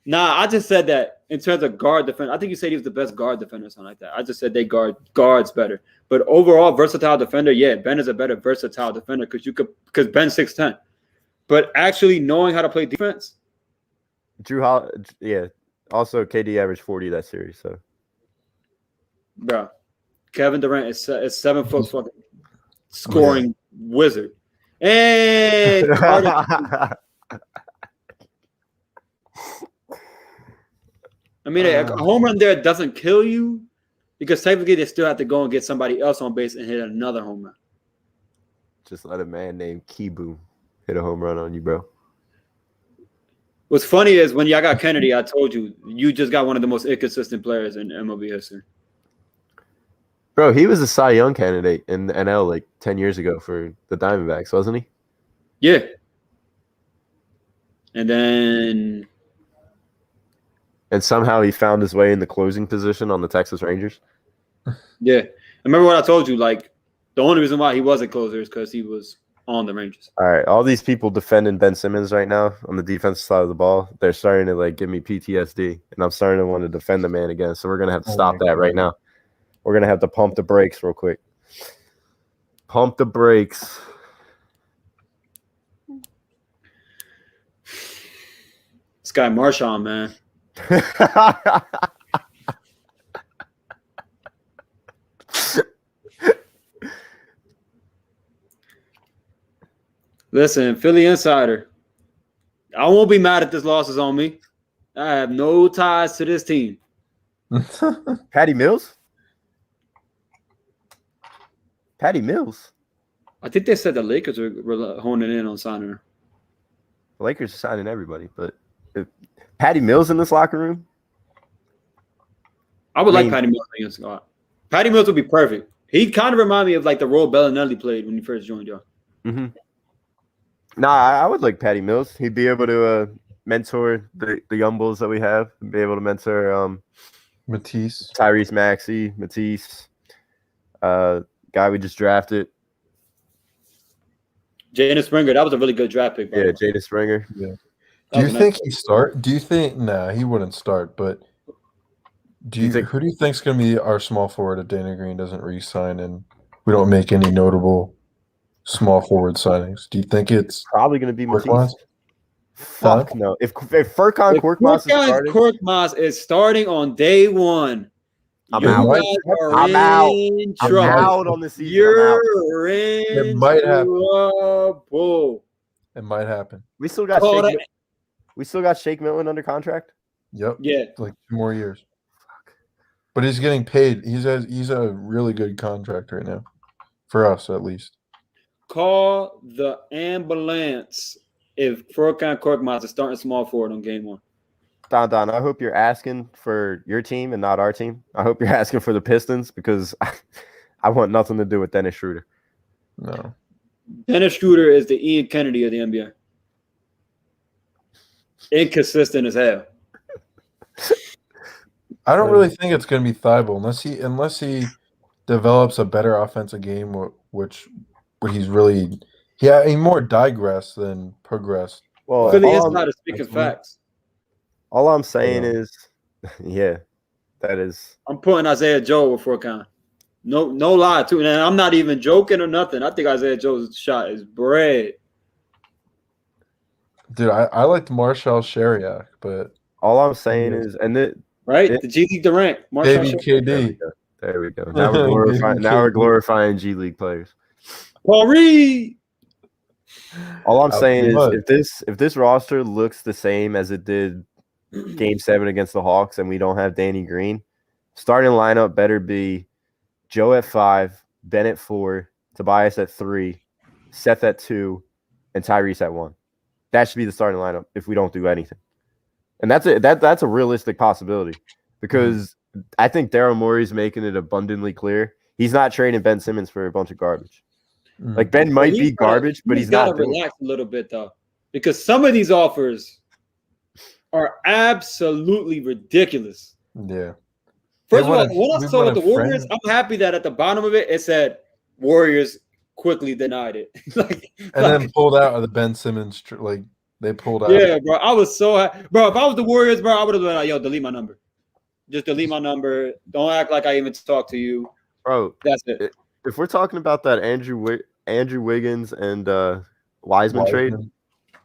Nah, I just said that in terms of guard defense. I think you said he was the best guard defender or something like that. I just said they guards better. But overall, versatile defender, yeah, Ben is a better versatile defender because Ben's 6'10". But actually knowing how to play defense. Drew Holiday, yeah. Also, KD averaged 40 that series. So, bro, Kevin Durant is 7 foot fucking scoring wizard. And I mean, a home run there doesn't kill you because technically they still have to go and get somebody else on base and hit another home run. Just let a man named Keyboom hit a home run on you, bro. What's funny is when y'all got Kennedy, I told you just got one of the most inconsistent players in MLB history. Bro, he was a Cy Young candidate in the NL like 10 years ago for the Diamondbacks, wasn't he? Yeah. And then somehow he found his way in the closing position on the Texas Rangers. yeah, remember what I told you? Like the only reason why he wasn't closer is because he was on the Rangers. All right, all these people defending Ben Simmons right now on the defensive side of the ball, they're starting to like give me PTSD, and I'm starting to want to defend the man again. So we're gonna have to stop that right now. We're gonna have to pump the brakes real quick. Pump the brakes. This guy Marshawn, man. Listen, Philly Insider. I won't be mad if this loss is on me. I have no ties to this team. Patty Mills? Patty Mills? I think they said the Lakers were honing in on signing her. The Lakers are signing everybody, but if Patty Mills in this locker room? I would like Patty Mills against Scott. Patty Mills would be perfect. He kind of remind me of like the role Bellinelli played when he first joined y'all. Mm-hmm. Nah, I would like Patty Mills. He'd be able to mentor the young bulls that we have. Be able to mentor Matisse, Tyrese Maxey, Matisse, guy we just drafted. Jaden Springer, that was a really good draft pick. Yeah, Jaden Springer. Yeah. Do you think he start? Do you think? Nah, he wouldn't start. But who do you think's going to be our small forward if Danny Green doesn't re-sign and we don't make any notable small forward signings? Do you think it's probably going to be Korkmaz? Fuck no. If Furkan Korkmaz is starting on day one, I'm out. I'm out on the season. You're in trouble. It might happen. We still got Shake Milton under contract. Yep. Yeah. Like 2 more years. Fuck. But he's getting paid. He's a really good contract right now. For us, at least. Call the ambulance if Furkan Korkmaz is starting small forward on game 1. Don, I hope you're asking for your team and not our team. I hope you're asking for the Pistons because I want nothing to do with Dennis Schroeder. No. Dennis Schroeder is the Ian Kennedy of the NBA. Inconsistent as hell. I don't really think it's going to be Thibault unless he develops a better offensive game, which he's really he more digressed than progressed. Well, for the insider speaking facts. All I'm saying is, yeah, that is. I'm putting Isaiah Joe with Furkan. No lie too. And I'm not even joking or nothing. I think Isaiah Joe's shot is bread. Dude, I liked Marshall Sheriak, but all I'm saying is, the G League Durant, Marshall KD. There we go. Now we're glorifying G League players. Paul Reed. All I'm saying is, if this roster looks the same as it did Game 7 against the Hawks, and we don't have Danny Green, starting lineup better be Joe at 5, Ben at 4, Tobias at 3, Seth at 2, and Tyrese at 1. That should be the starting lineup if we don't do anything. And that's a realistic possibility because I think Daryl Morey's making it abundantly clear he's not trading Ben Simmons for a bunch of garbage. Like Ben might be garbage, but he's not. Got to relax a little bit though, because some of these offers are absolutely ridiculous. Yeah. First of all, when I saw with the Warriors, I'm happy that at the bottom of it said Warriors quickly denied it. then pulled out of the Ben Simmons. They pulled out. Yeah, bro. I was so happy. Bro, if I was the Warriors, bro, I would have been like, yo, delete my number. Just delete my number. Don't act like I even talked to you. Bro, that's it. If we're talking about that Andrew Wiggins and Wiseman trade,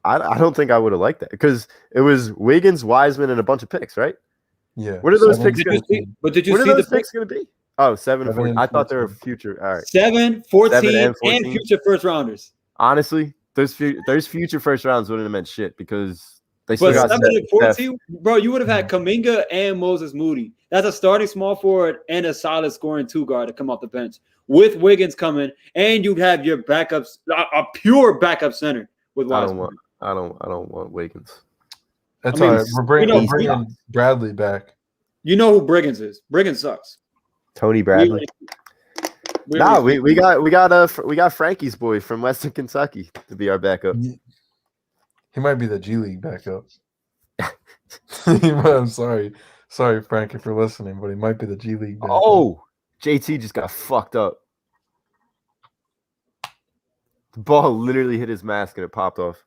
I don't think I would have liked that because it was Wiggins, Wiseman, and a bunch of picks, right? Yeah. What are those picks going to be? But did you see the picks going to be? Oh, 7 and 14. I thought they were future. All right. 7, 14, and future first rounders. Honestly, those future first rounds wouldn't have meant shit because they still got 7 and 14, bro. You would have had Kuminga and Moses Moody. That's a starting small forward and a solid scoring 2 guard to come off the bench with Wiggins coming, and you'd have your backups, a pure backup center with Wiseman. I don't want Wiggins. That's all right. We're bringing Bradley back. You know who Briggins is? Briggins sucks. Tony Bradley. We got Frankie's boy from Western Kentucky to be our backup. He might be the G League backup. I'm sorry, Frank, if you're listening, but he might be the G League backup. Oh, JT just got fucked up. The ball literally hit his mask and it popped off.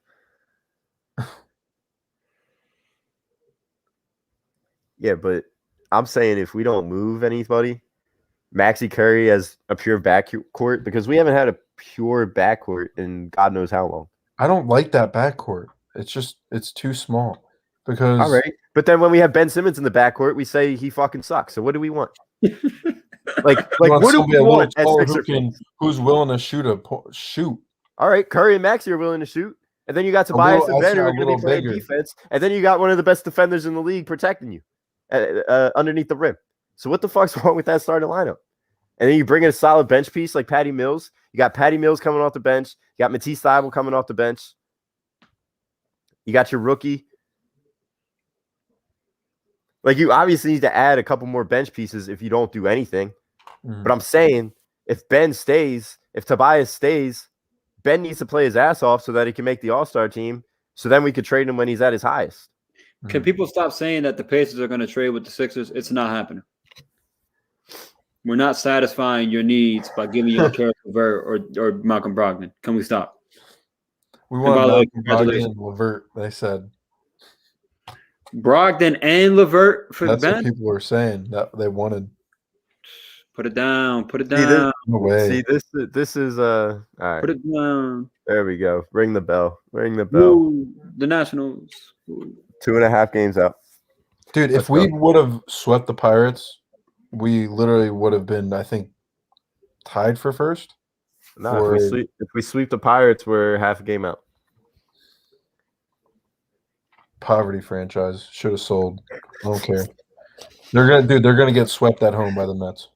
Yeah, but I'm saying if we don't move anybody, Maxi Curry as a pure backcourt, because we haven't had a pure backcourt in God knows how long. I don't like that backcourt. It's too small. Because all right, but then when we have Ben Simmons in the backcourt, we say he fucking sucks. So what do we want? like what do we want? Who's willing to shoot? All right, Curry and Maxi are willing to shoot, and then you got Tobias and Ben who are going to be playing defense, and then you got one of the best defenders in the league protecting you underneath the rim. So what the fuck's wrong with that starting lineup? And then you bring in a solid bench piece like Patty Mills. You got Patty Mills coming off the bench. You got Matisse Thybulle coming off the bench. You got your rookie. Like, you obviously need to add a couple more bench pieces if you don't do anything. But I'm saying if Ben stays, if Tobias stays, Ben needs to play his ass off so that he can make the All-Star team. So then we could trade him when he's at his highest. Can people stop saying that the Pacers are going to trade with the Sixers? It's not happening. We're not satisfying your needs by giving you a Karis LeVert or Malcolm Brogdon. Can we stop? We want Malcolm Brogdon and LeVert, they said. Brogdon and LeVert for That's Ben? What people were saying that they wanted. Put it down. Put it down. See, this is all right. Put it down. There we go. Ring the bell. Ring the bell. Woo, the Nationals. Woo. 2.5 games out. Dude, if we would have swept the Pirates, we literally would have been, I think, tied for first. No, if we sweep the Pirates, we're half a game out. Poverty franchise. Should have sold. I don't care. They're gonna get swept at home by the Mets.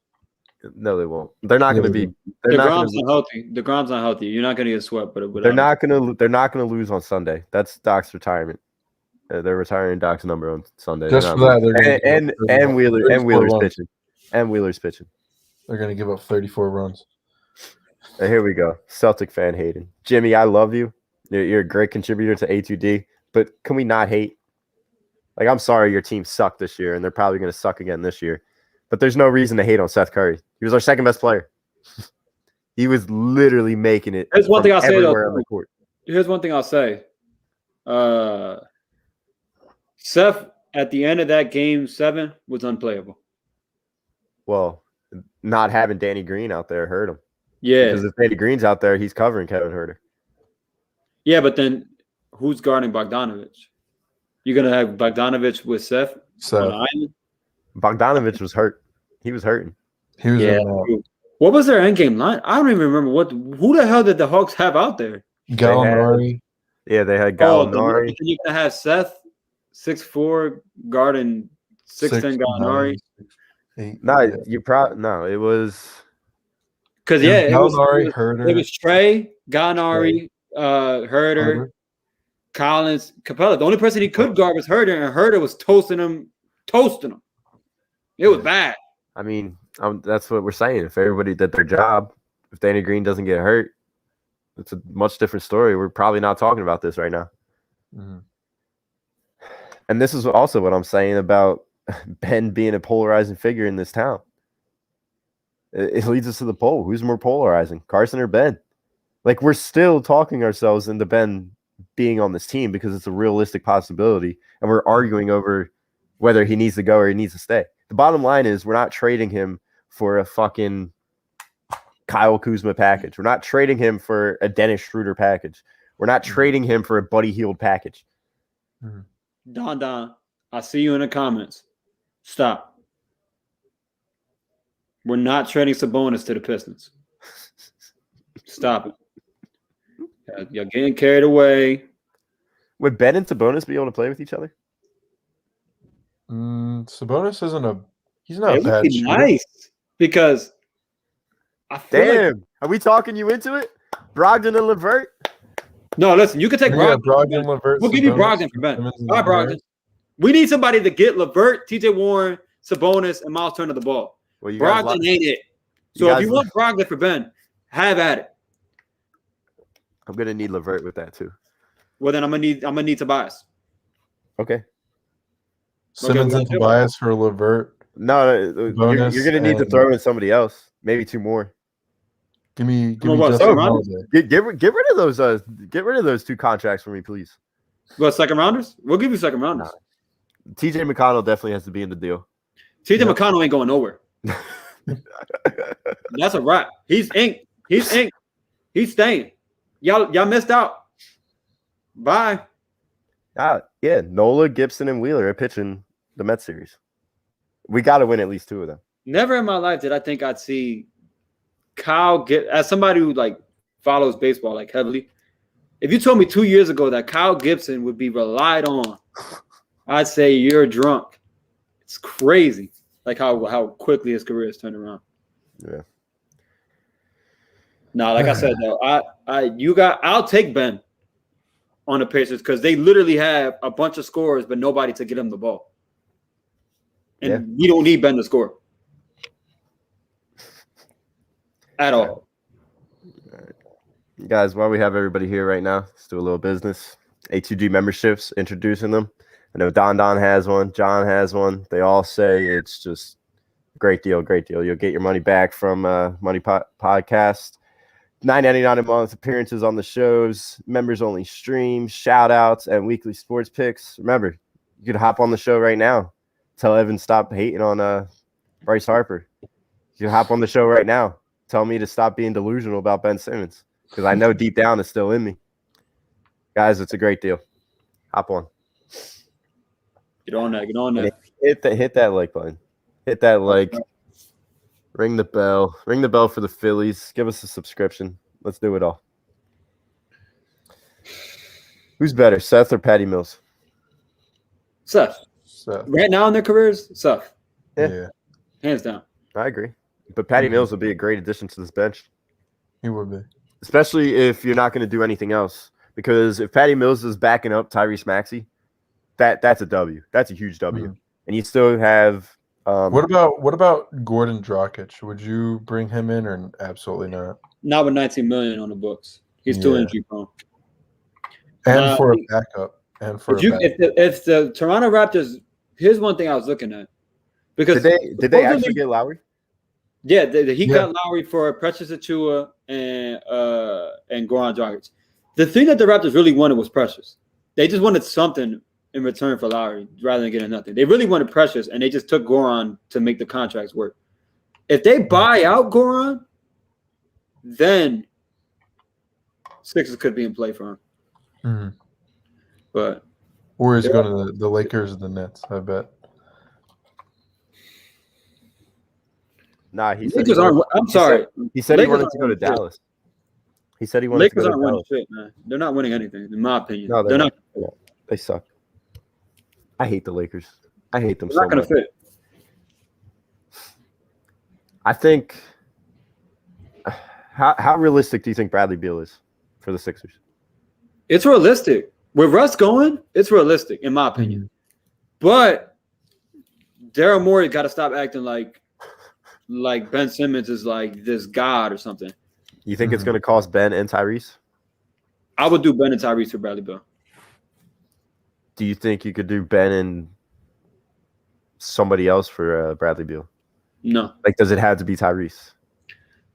No, they won't. They're not going to be. DeGrom's not healthy. DeGrom's not healthy. You're not going to get swept, but they're not going to lose on Sunday. That's Doc's retirement. They're retiring Doc's number on Sunday. Just for that, and Wheeler's pitching. And Wheeler's pitching. They're going to give up 34 runs. Here we go. Celtic fan hating. Jimmy, I love you. You're a great contributor to A2D, but can we not hate? Like, I'm sorry your team sucked this year, and they're probably going to suck again this year. But there's no reason to hate on Seth Curry. He was our second best player. He was literally making it. Here's one thing I'll say. Here's one thing I'll say. Seth, at the end of that game 7, was unplayable. Well, not having Danny Green out there hurt him. Yeah. Because if Danny Green's out there, he's covering Kevin Huerter. Yeah, but then who's guarding Bogdanovich? You're going to have Bogdanovich with Seth? Bogdanovich was hurt. He was hurting. He was What was their end game line? I don't even remember who the hell did the Hawks have out there? Gallinari. They had Gallinari. You can have Seth 6'4" guarding 6'10" Gallinari. It was because Gallinari, Huerter. It was Trey, Gallinari, Huerter, Collins, Capella. The only person he could guard was Huerter, and Huerter was toasting him. It was bad. I mean, that's what we're saying. If everybody did their job, if Danny Green doesn't get hurt, it's a much different story. We're probably not talking about this right now. Mm-hmm. And this is also what I'm saying about Ben being a polarizing figure in this town. It leads us to the poll. Who's more polarizing, Carson or Ben? Like, we're still talking ourselves into Ben being on this team because it's a realistic possibility, and we're arguing over whether he needs to go or he needs to stay. The bottom line is we're not trading him for a fucking Kyle Kuzma package. We're not trading him for a Dennis Schroeder package. We're not trading him for a Buddy Hield package. Don, I see you in the comments. Stop. We're not trading Sabonis to the Pistons. Stop it. You're getting carried away. Would Ben and Sabonis be able to play with each other? Sabonis he's not a bad shooter. Nice because I feel are we talking you into it? Brogdon and LeVert? No, listen, you can take Brogdon, LeVert. We'll give you Brogdon for Ben. All right, Brogdon. We need somebody to get LeVert, TJ Warren, Sabonis, and Miles Turner the ball. Well, Brogdon ain't it. So if you want Brogdon for Ben, have at it. I'm gonna need LeVert with that too. Well, then I'm gonna need Tobias. Okay. Simmons and Tobias for Levert. No, you're going to need to throw in somebody else. Maybe 2 more. Give me what, Justin second Holiday. Get rid of those 2 contracts for me, please. What, second rounders? We'll give you second rounders. TJ McConnell definitely has to be in the deal. TJ McConnell ain't going nowhere. That's a wrap. He's inked. He's staying. Y'all missed out. Bye. Yeah, Nola, Gibson, and Wheeler are pitching the Mets series. We got to win at least 2 of them. Never in my life did I think I'd see Kyle as somebody who like follows baseball like heavily. If you told me 2 years ago that Kyle Gibson would be relied on, I'd say you're drunk. It's crazy, like how quickly his career has turned around. Yeah. No, like I said though, I'll take Ben on the Pacers because they literally have a bunch of scorers, but nobody to get him the ball. And we don't need Ben to score at all. Guys, while we have everybody here right now, let's do a little business. A2G memberships, introducing them. I know Don has one. John has one. They all say it's just great deal. You'll get your money back from Money Podcast. $9.99 a month, appearances on the shows, members-only streams, shout-outs, and weekly sports picks. Remember, you could hop on the show right now. Tell Evan stop hating on Bryce Harper. You can hop on the show right now. Tell me to stop being delusional about Ben Simmons because I know deep down it's still in me. Guys, it's a great deal. Hop on. Get on that. Hit that like button. Hit that like. Ring the bell. Ring the bell for the Phillies. Give us a subscription. Let's do it all. Who's better, Seth or Patty Mills? Seth. Right now in their careers, Seth. Yeah. Hands down. I agree. But Patty Mills would be a great addition to this bench. He would be. Especially if you're not going to do anything else. Because if Patty Mills is backing up Tyrese Maxey, that's a W. That's a huge W. Mm-hmm. And you still have what about Gordon Dragic? Would you bring him in or absolutely not? Not with $19 million on the books. He's too injury prone. And for a backup. If the Toronto Raptors, here's one thing I was looking at. Because did they actually get Lowry? Yeah, he got Lowry for Precious Achiuwa and Goran Dragic. The thing that the Raptors really wanted was Precious. They just wanted something in return for Lowry rather than getting nothing. They really wanted Precious, and they just took Goran to make the contracts work. If they buy out Goran, then Sixers could be in play for him. Mm-hmm. But or he's going to the Lakers or the Nets, I bet. Nah, he said I'm sorry. He said he wanted to go to Dallas. He said he wanted to go to Dallas. Lakers aren't winning shit, man. They're not winning anything, in my opinion. No, they're not. They suck. I hate the Lakers. I hate them so much. They're not going to fit. I think how realistic do you think Bradley Beal is for the Sixers? It's realistic. With Russ going, it's realistic, in my opinion. But Daryl Morey got to stop acting like Ben Simmons is like this god or something. You think it's going to cost Ben and Tyrese? I would do Ben and Tyrese for Bradley Beal. Do you think you could do Ben and somebody else for Bradley Beal? No. Like, does it have to be Tyrese?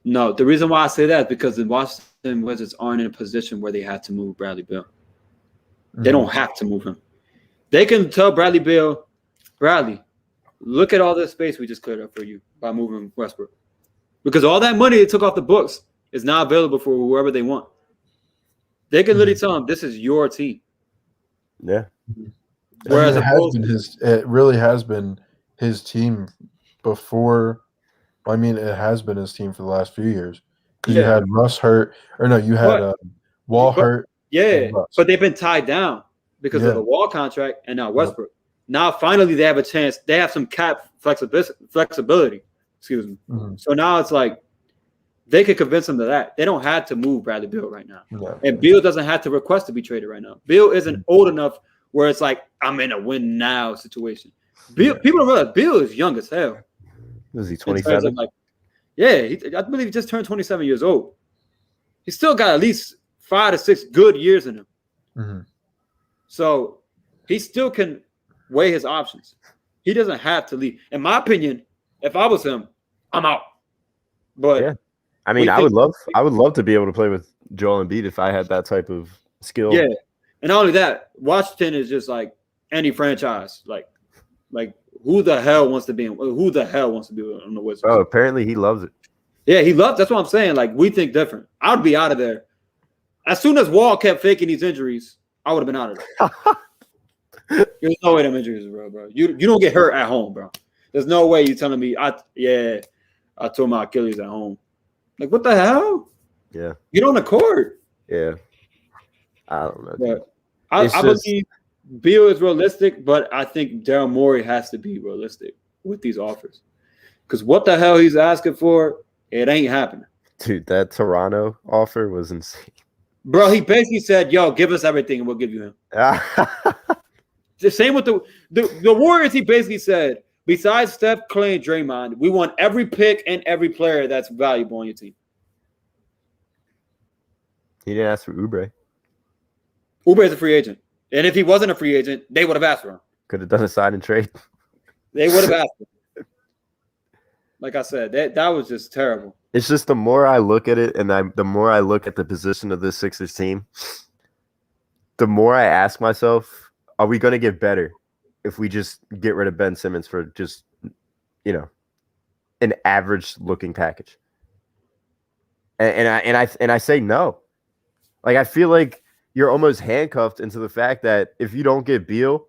No. The reason why I say that is because the Washington Wizards aren't in a position where they have to move Bradley Beal. They don't have to move him. They can tell Bradley Beal, Bradley, look at all this space we just cleared up for you by moving Westbrook. Because all that money they took off the books is now available for whoever they want. They can literally tell him, this is your team. Yeah. Whereas it really has been his team before. I mean, it has been his team for the last few years. Because you had Russ hurt. Or no, you had Wall hurt. Yeah, but they've been tied down because of the Wall contract and now Westbrook. Now, finally, they have a chance. They have some cap flexibility. Excuse me. Mm-hmm. So now it's like they could convince them of that. They don't have to move Bradley Beal right now. No. And Beal doesn't have to request to be traded right now. Beal isn't old enough where it's like, I'm in a win now situation. Beal, people don't realize Beal is young as hell. Is he 27? I believe he just turned 27 years old. He's still got at least 5 to 6 good years in him. Mm-hmm. So he still can weigh his options. He doesn't have to leave. In my opinion, if I was him, I'm out. But yeah, I mean, I would love to be able to play with Joel Embiid if I had that type of skill. Yeah, and not only that, Washington is just like any franchise. Like who the hell wants to be on the Wizards? Oh, apparently he loves it. Yeah, he loves. That's what I'm saying. Like we think different. I would be out of there as soon as Wall kept faking these injuries. I would have been out of there. There's no way them injuries, bro. You don't get hurt at home, bro. There's no way you telling me I tore my Achilles at home. Like what the hell? Yeah. Get on the court. Yeah. I don't know. I believe Beal is realistic, but I think Daryl Morey has to be realistic with these offers. Because what the hell he's asking for, it ain't happening. Dude, that Toronto offer was insane. Bro, he basically said, yo, give us everything and we'll give you him. The same with the Warriors, he basically said, besides Steph, Clay, and Draymond, we want every pick and every player that's valuable on your team. He didn't ask for Oubre. Oubre is a free agent. And if he wasn't a free agent, they would have asked for him. Could have done a sign and trade. They would have asked for him. Like I said, that was just terrible. It's just the more I look at it and the more I look at the position of this Sixers team, the more I ask myself, are we going to get better if we just get rid of Ben Simmons for just, an average-looking package? And I say no. Like, I feel like you're almost handcuffed into the fact that if you don't get Beal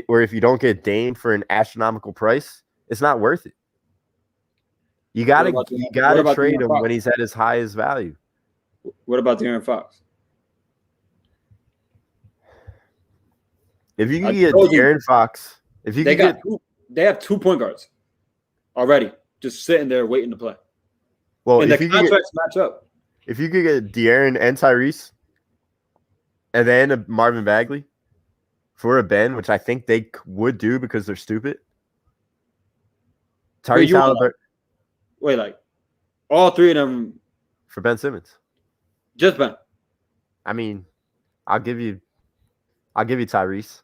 or if you don't get Dame for an astronomical price, it's not worth it. You gotta trade him when he's at his highest value. What about De'Aaron Fox? If you can get De'Aaron Fox, they have 2 point guards already, just sitting there waiting to play. Well, and the contracts match up. If you could get De'Aaron and Tyrese, and then a Marvin Bagley for a Ben, which I think they would do because they're stupid. Tyrese Halliburton. Wait, like all 3 of them for Ben Simmons? Just Ben. I mean, I'll give you Tyrese.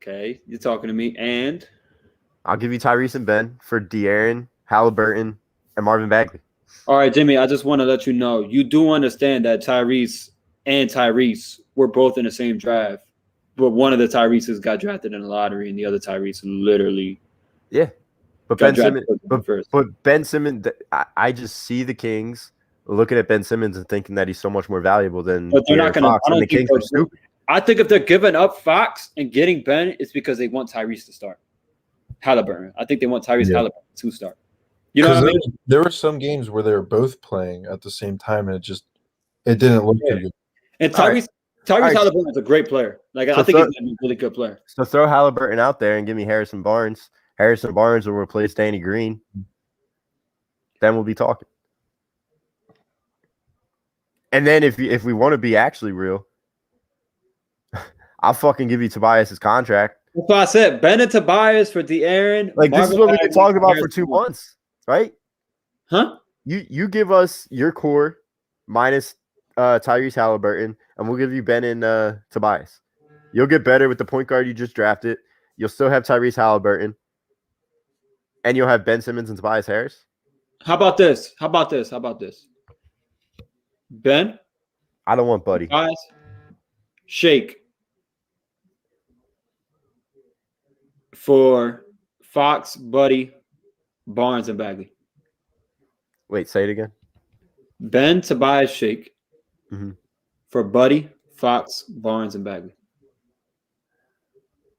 Okay, you're talking to me, and I'll give you Tyrese and Ben for De'Aaron, Halliburton, and Marvin Bagley. All right, Jimmy, I just want to let you know, you do understand that Tyrese and Tyrese were both in the same draft, but one of the Tyreses got drafted in the lottery, and the other Tyrese literally But Ben Simmons, I just see the Kings looking at Ben Simmons and thinking that he's so much more valuable than Fox, and the Kings are stupid. I think if they're giving up Fox and getting Ben, it's because they want Tyrese to start. Halliburton. I think they want Tyrese Halliburton to start. You know what I mean? There were some games where they were both playing at the same time, and it didn't look too good. And Tyrese Halliburton is a great player. Like I think he's a really good player. So throw Halliburton out there and give me Harrison Barnes. Harrison Barnes will replace Danny Green. Then we'll be talking. And then if we want to be actually real, I'll fucking give you Tobias's contract. That's what I said. Ben and Tobias for De'Aaron. Like this is what we've been talking about for 2 months, right? Huh? You give us your core minus Tyrese Halliburton, and we'll give you Ben and Tobias. You'll get better with the point guard you just drafted. You'll still have Tyrese Halliburton. And you'll have Ben Simmons and Tobias Harris. How about this? Ben? I don't want Buddy. Tobias, Shake for Fox, Buddy, Barnes, and Bagley. Wait, say it again. Ben, Tobias, Shake for Buddy, Fox, Barnes, and Bagley.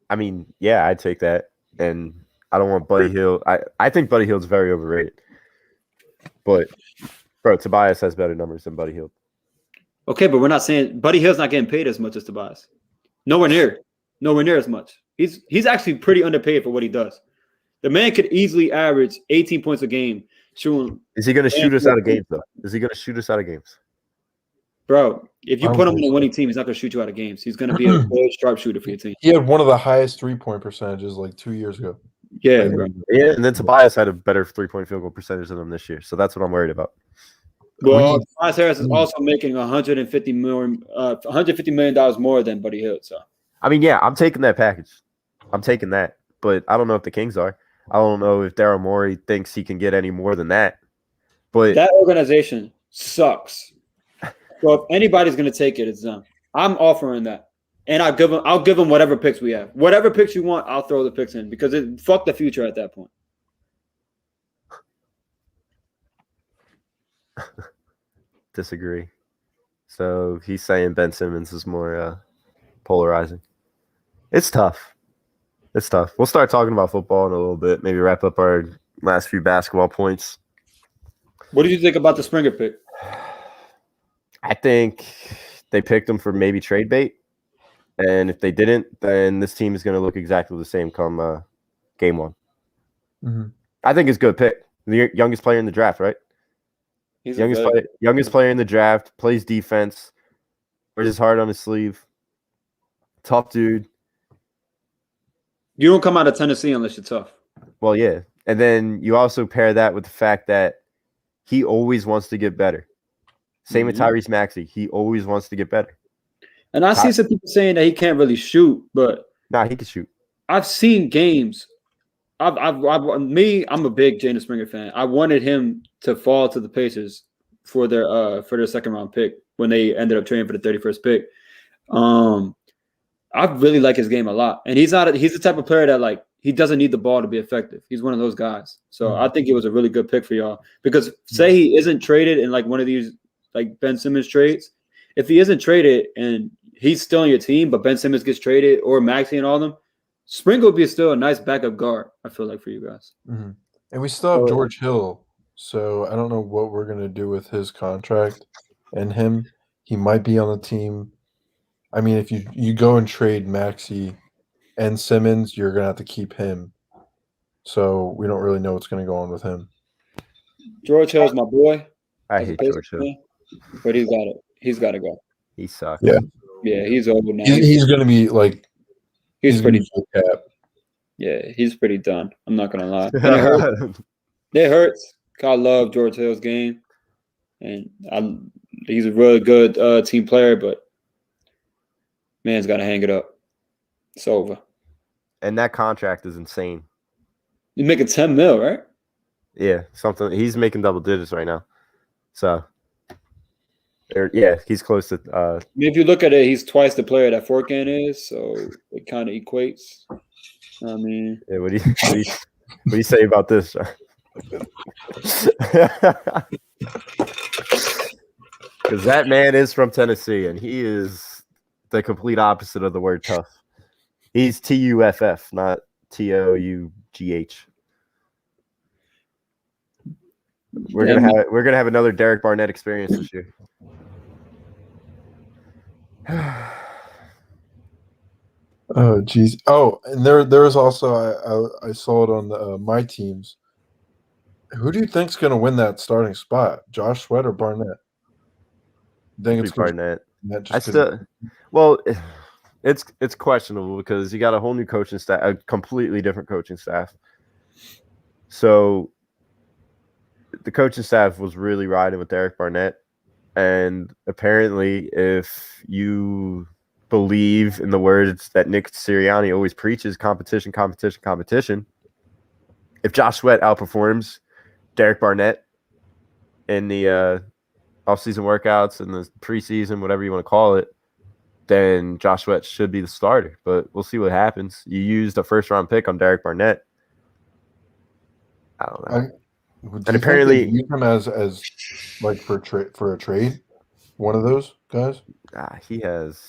I mean, yeah, I'd take that. And I don't want Buddy Hield. I think Buddy Hield's very overrated. But, bro, Tobias has better numbers than Buddy Hield. Okay, but we're not saying Buddy Hield's not getting paid as much as Tobias. Nowhere near as much. He's actually pretty underpaid for what he does. The man could easily average 18 points a game shooting. Is he going to shoot us out of games, though? Is he going to shoot us out of games? Bro, if you put him on a winning team, he's not going to shoot you out of games. He's going to be a good sharpshooter for your team. He had one of the highest 3-point percentages like 2 years ago. Yeah, bro. Yeah, and then Tobias had a better 3-point field goal percentage than him this year. So that's what I'm worried about. Well, Bryce Harris is also making $150 million more than Buddy Hield. So I mean, yeah, I'm taking that package. I'm taking that, but I don't know if the Kings are. I don't know if Daryl Morey thinks he can get any more than that. But that organization sucks. So if anybody's going to take it, it's them. I'm offering that, and I'll give them whatever picks we have. Whatever picks you want, I'll throw the picks in because fuck the future at that point. Disagree. So he's saying Ben Simmons is more polarizing. It's tough. It's tough. We'll start talking about football in a little bit. Maybe wrap up our last few basketball points. What did you think about the Springer pick? I think they picked him for maybe trade bait. And if they didn't, then this team is going to look exactly the same come game one. Mm-hmm. I think it's a good pick. The youngest player in the draft, right? He's youngest player in the draft, plays defense, wears his heart on his sleeve. Tough dude. You don't come out of Tennessee unless you're tough. Well, yeah. And then you also pair that with the fact that he always wants to get better. Same with Tyrese Maxey. He always wants to get better. And I see some people saying that he can't really shoot, but he can shoot. I've seen games. I'm a big Jalen Springer fan. I wanted him to fall to the Pacers for their second round pick when they ended up trading for the 31st pick. I really like his game a lot, and he's the type of player that like he doesn't need the ball to be effective. He's one of those guys. So I think it was a really good pick for y'all because say he isn't traded in like one of these like Ben Simmons trades. If he isn't traded and he's still on your team, but Ben Simmons gets traded or Maxey and all of them, Springer would be still a nice backup guard, I feel like, for you guys. Mm-hmm. And we still have George Hill, so I don't know what we're going to do with his contract and him. He might be on the team. I mean, if you go and trade Maxey and Simmons, you're going to have to keep him. So we don't really know what's going to go on with him. George Hill's my boy. I hate George Hill. But he's got to go. He sucks. Yeah, he's old now. He's going to be like – He's pretty cap. Yeah, he's pretty done. I'm not gonna lie. It hurts. I love George Hill's game, and he's a really good team player. But man's got to hang it up. It's over. And that contract is insane. You're making $10 million, right? Yeah, something. He's making double digits right now. So. Yeah, he's close to. If you look at it, he's twice the player that Forkan is, so it kind of equates. I mean, yeah, what do you say about this? Because that man is from Tennessee, and he is the complete opposite of the word tough. He's TUFF, not TOUGH. We're gonna have another Derek Barnett experience this year. Oh geez. Oh, and there was also I saw it on my teams. Who do you think's going to win that starting spot? Josh Sweat or Barnett? I think it's Barnett. It's questionable because you got a whole new coaching staff, a completely different coaching staff. So the coaching staff was really riding with Derek Barnett. And apparently, if you believe in the words that Nick Sirianni always preaches, competition, competition, competition, if Josh Sweat outperforms Derek Barnett in the offseason workouts and the preseason, whatever you want to call it, then Josh Sweat should be the starter. But we'll see what happens. You used a first-round pick on Derek Barnett. I don't know. And apparently, use him as like for a trade, one of those guys. He has.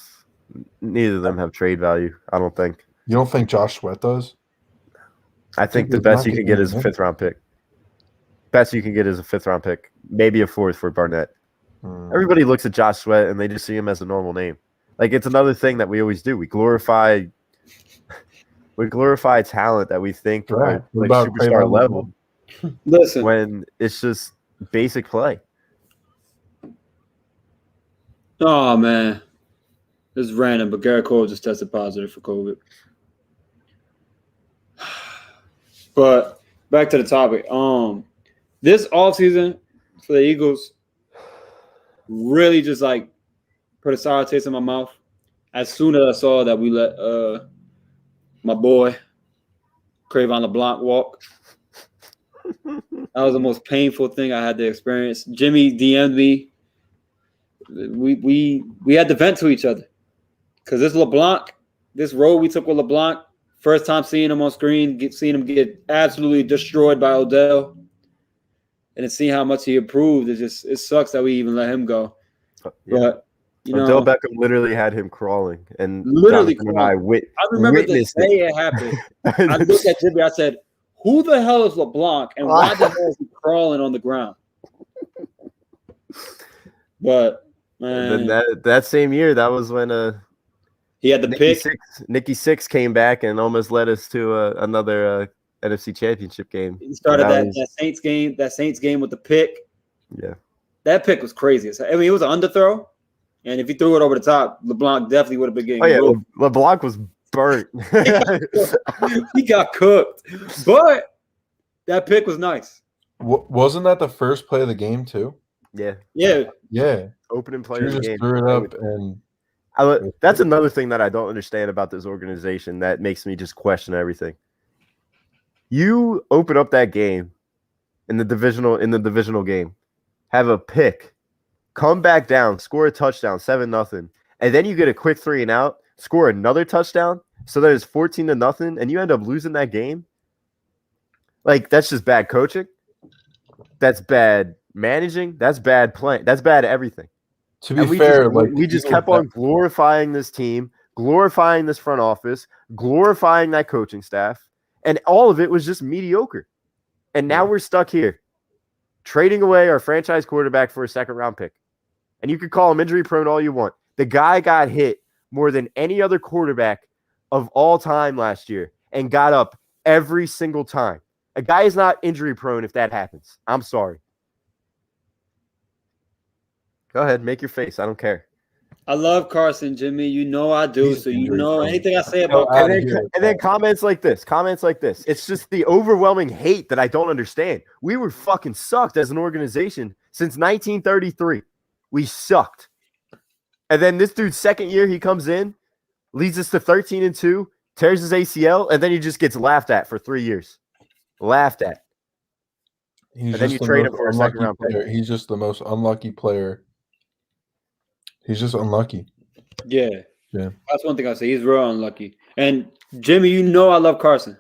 Neither of them have trade value. I don't think. You don't think Josh Sweat does? I think the best you can get is a fifth-round pick. Best you can get is a fifth-round pick, maybe a fourth for Barnett. Everybody looks at Josh Sweat and they just see him as a normal name. Like it's another thing that we always do. We glorify talent that we think are like superstar level. Listen, when it's just basic play. Oh man, this is random, but Garrett Cole just tested positive for COVID. But back to the topic. This offseason for the Eagles, really just like put a sour taste in my mouth as soon as I saw that we let my boy Cravon LeBlanc walk. That was the most painful thing I had to experience. Jimmy DM'd me. We had to vent to each other because this LeBlanc, this road we took with LeBlanc, first time seeing him on screen, seeing him get absolutely destroyed by Odell, and then seeing how much he improved. It sucks that we even let him go. Yeah. But Odell Beckham literally had him crawling, and literally Jonathan and I remember the witnessed day it happened. I looked at Jimmy. I said, "Who the hell is LeBlanc, and why the hell is he crawling on the ground?" But man, then that same year, that was when he had the pick. Nicky Six came back and almost led us to another NFC Championship game. He started that Saints game. That Saints game with the pick. Yeah, that pick was crazy. I mean, it was an underthrow, and if he threw it over the top, LeBlanc definitely would have been getting. Oh yeah, LeBlanc was burnt. He got cooked, but that pick was nice. Wasn't that the first play of the game too? Yeah. Opening play of the game. Threw it up, and that's another thing that I don't understand about this organization that makes me just question everything. You open up that game in the divisional game, have a pick, come back down, score a touchdown, 7-0, and then you get a quick 3 and out, score another touchdown, so that is 14-0, and you end up losing that game. Like, that's just bad coaching. That's bad managing. That's bad playing. That's bad everything. To be fair, we just kept on glorifying this team, glorifying this front office, glorifying that coaching staff, and all of it was just mediocre. And now we're stuck here, trading away our franchise quarterback for a second-round pick. And you could call him injury-prone all you want. The guy got hit more than any other quarterback of all time last year and got up every single time. A guy is not injury-prone if that happens. I'm sorry. Go ahead, make your face. I don't care. I love Carson, Jimmy. You know I do. So you know anything I say about and then comments like this. It's just the overwhelming hate that I don't understand. We were fucking sucked as an organization since 1933. We sucked. And then this dude's second year, he comes in, leads us to 13-2, tears his ACL, and then he just gets laughed at for 3 years. Laughed at. And then you trade him for a second round pick. He's just the most unlucky player. He's just unlucky. Yeah. That's one thing I say. He's real unlucky. And Jimmy, you know I love Carson.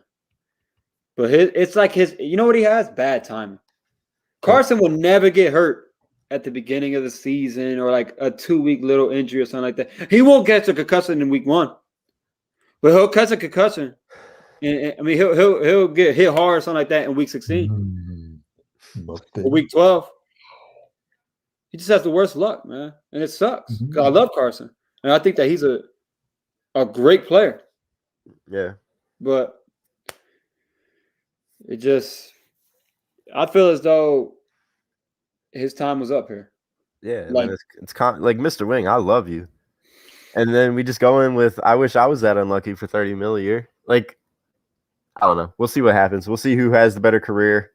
But it's like you know what he has? Bad timing. Carson will never get hurt at the beginning of the season or like a 2-week little injury or something like that. He won't catch a concussion in week 1. But he'll catch a concussion. And I mean, he'll get hit hard or something like that in week 16. Or week 12. He just has the worst luck, man. And it sucks. I love Carson. And I think that he's a great player. Yeah. But I feel as though his time was up here. Yeah. Like Mr. Wing, I love you. And then we just go in with, I wish I was that unlucky for $30 million a year. Like, I don't know. We'll see what happens. We'll see who has the better career.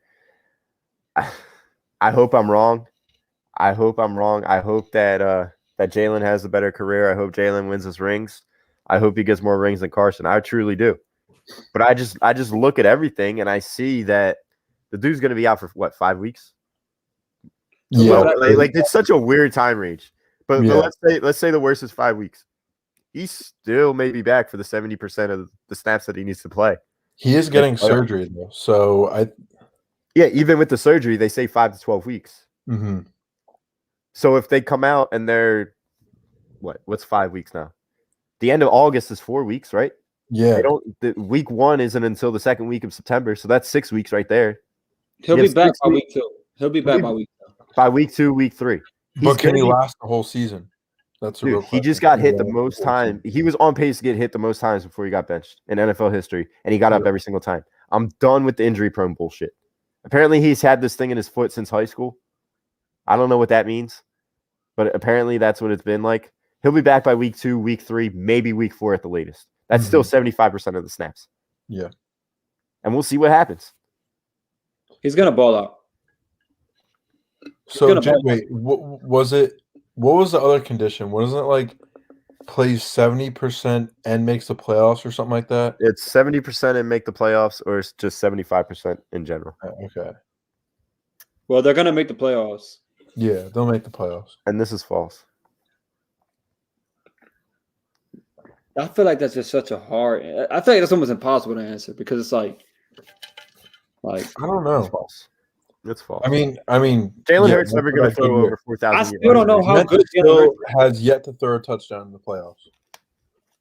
I hope I'm wrong. I hope that Jalen has a better career. I hope Jalen wins his rings. I hope he gets more rings than Carson. I truly do. But I just look at everything and I see that the dude's going to be out for what, 5 weeks? Yeah, like it's such a weird time range. But let's say the worst is 5 weeks. He still may be back for the 70% of the snaps that he needs to play. He is getting surgery though, so even with the surgery, they say 5 to 12 weeks. Mm-hmm. So if they come out and they're what's 5 weeks now? The end of August is 4 weeks, right? Yeah. Week 1 isn't until the second week of September, so that's 6 weeks right there. He'll be back by week 2. He'll be back by week 2. By week 2, week 3. But can he last the whole season? That's a real question. He just got hit the most time. He was on pace to get hit the most times before he got benched in NFL history, and he got up every single time. I'm done with the injury-prone bullshit. Apparently, he's had this thing in his foot since high school. I don't know what that means, but apparently that's what it's been like. He'll be back by week 2, week 3, maybe week 4 at the latest. That's still 75% of the snaps. Yeah. And we'll see what happens. He's going to ball out. So, wait, was it what was the other condition? Wasn't it like plays 70% and makes the playoffs or something like that? It's 70% and make the playoffs, or it's just 75% in general. Okay. Well, they're gonna make the playoffs. Yeah, they'll make the playoffs. And this is false. I feel like that's just such a hard. I feel like that's almost impossible to answer because it's like I don't know. It's false. It's false. I mean, Jalen Hurts never going to throw over 4,000 I yards. still don't know how Wentz good Jalen still Hurts has yet to throw a touchdown in the playoffs.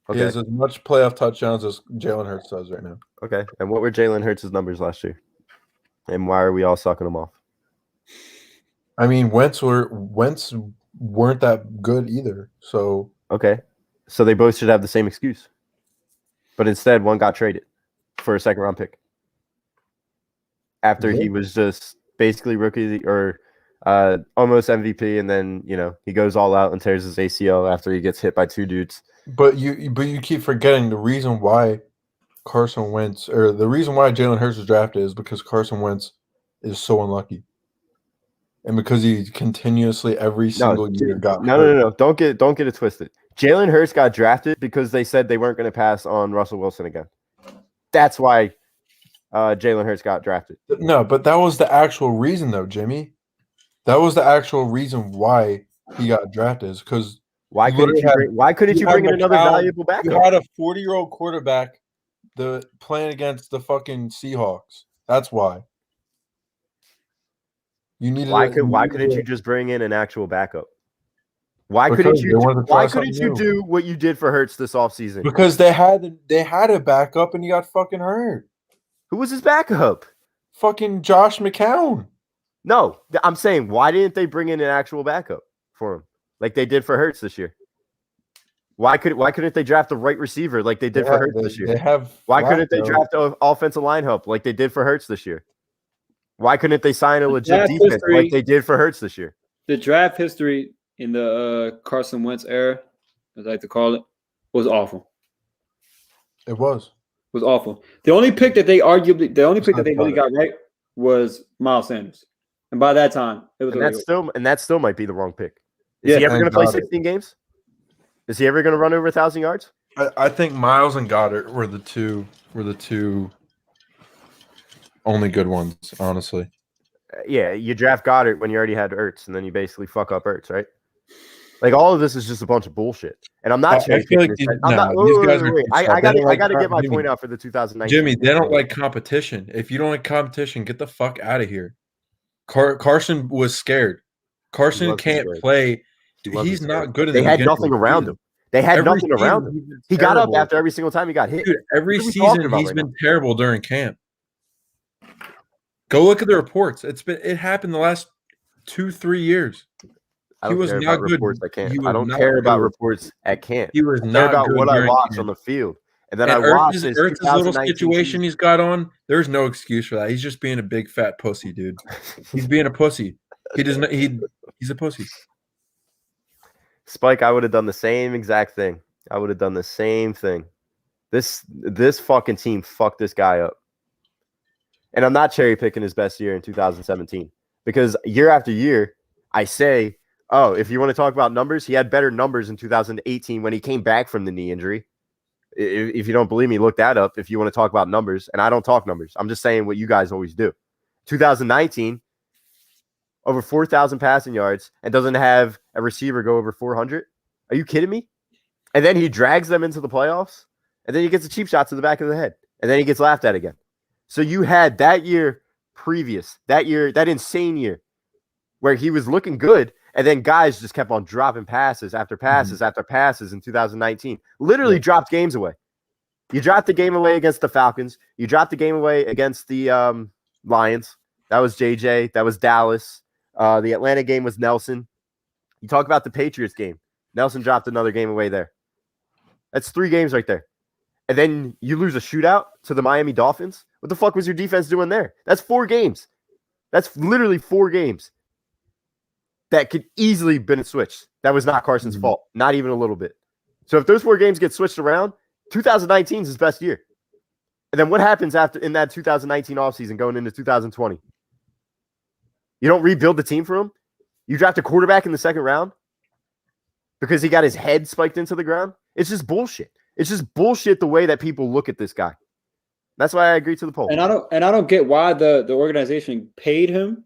Okay. He has as much playoff touchdowns as Jalen Hurts does right now. Okay. And what were Jalen Hurts' numbers last year? And why are we all sucking them off? I mean, Wentz weren't that good either. So Okay. So they both should have the same excuse. But instead, one got traded for a second-round pick. After he was just basically rookie or almost MVP, and then, he goes all out and tears his ACL after he gets hit by two dudes. But you keep forgetting the reason why Carson Wentz, or the reason why Jalen Hurts was drafted, is because Carson Wentz is so unlucky, and because he continuously every single year got hurt. No. Don't get it twisted. Jalen Hurts got drafted because they said they weren't going to pass on Russell Wilson again. That's why Jalen Hurts got drafted. No, but that was the actual reason, though, Jimmy. That was the actual reason why he got drafted, is because why couldn't you bring in another valuable backup? You had a 40-year-old quarterback playing against the fucking Seahawks. That's why. You needed. Why couldn't you just bring in an actual backup? Why couldn't you do what you did for Hurts this offseason? Because they had a backup and he got fucking hurt. Who was his backup? Fucking Josh McCown. No, I'm saying, why didn't they bring in an actual backup for him like they did for Hurts this year? Why couldn't they draft the right receiver like they did for Hurts this year? Why couldn't they draft an offensive line help like they did for Hurts this year? Why couldn't they sign a legit defense like they did for Hurts this year? The draft history in the Carson Wentz era, as I like to call it, was awful. It was awful. The only pick that they really got right was Miles Sanders, and by that time, it was. And that still might be the wrong pick. Is he ever going to play 16 games? Is he ever going to run over 1,000 yards? I think Miles and Goddard were the two only good ones, honestly. Yeah, you draft Goddard when you already had Ertz, and then you basically fuck up Ertz, right? Like, all of this is just a bunch of bullshit. And I'm not I feel like these guys are. I gotta get my point out for the 2019. Jimmy, they don't like competition. If you don't like competition, get the fuck out of here. Carson was scared. Carson can't play. He's not good at They had nothing around him. They had nothing around him. He got up after every single time he got hit. Dude, every season he's been terrible during camp. Go look at the reports. It happened the last 2-3 years. He was not good. I don't care about reports at camp. He was not about what I watched on the field. And then I watched his little situation he's got on. There's no excuse for that. He's just being a big fat pussy, dude. He's being a pussy. He doesn't. He's a pussy. Spike, I would have done the same exact thing. I would have done the same thing. This fucking team fucked this guy up. And I'm not cherry picking his best year in 2017 because year after year, I say, oh, if you want to talk about numbers, he had better numbers in 2018 when he came back from the knee injury. If you don't believe me, look that up if you want to talk about numbers. And I don't talk numbers. I'm just saying what you guys always do. 2019, over 4,000 passing yards and doesn't have a receiver go over 400. Are you kidding me? And then he drags them into the playoffs, and then he gets a cheap shot to the back of the head, and then he gets laughed at again. So you had that year previous, that insane year where he was looking good, and then guys just kept on dropping passes after passes after passes in 2019. Literally dropped games away. You dropped the game away against the Falcons. You dropped the game away against the Lions. That was JJ. That was Dallas. The Atlanta game was Nelson. You talk about the Patriots game. Nelson dropped another game away there. That's 3 games right there. And then you lose a shootout to the Miami Dolphins. What the fuck was your defense doing there? That's 4 games. That's literally 4 games that could easily been switched. That was not Carson's fault. Not even a little bit. So if those 4 games get switched around, 2019 is his best year. And then what happens in that 2019 offseason going into 2020? You don't rebuild the team for him? You draft a quarterback in the 2nd round? because he got his head spiked into the ground. It's just bullshit. It's just bullshit the way that people look at this guy. That's why I agree to the poll. And I don't get why the organization paid him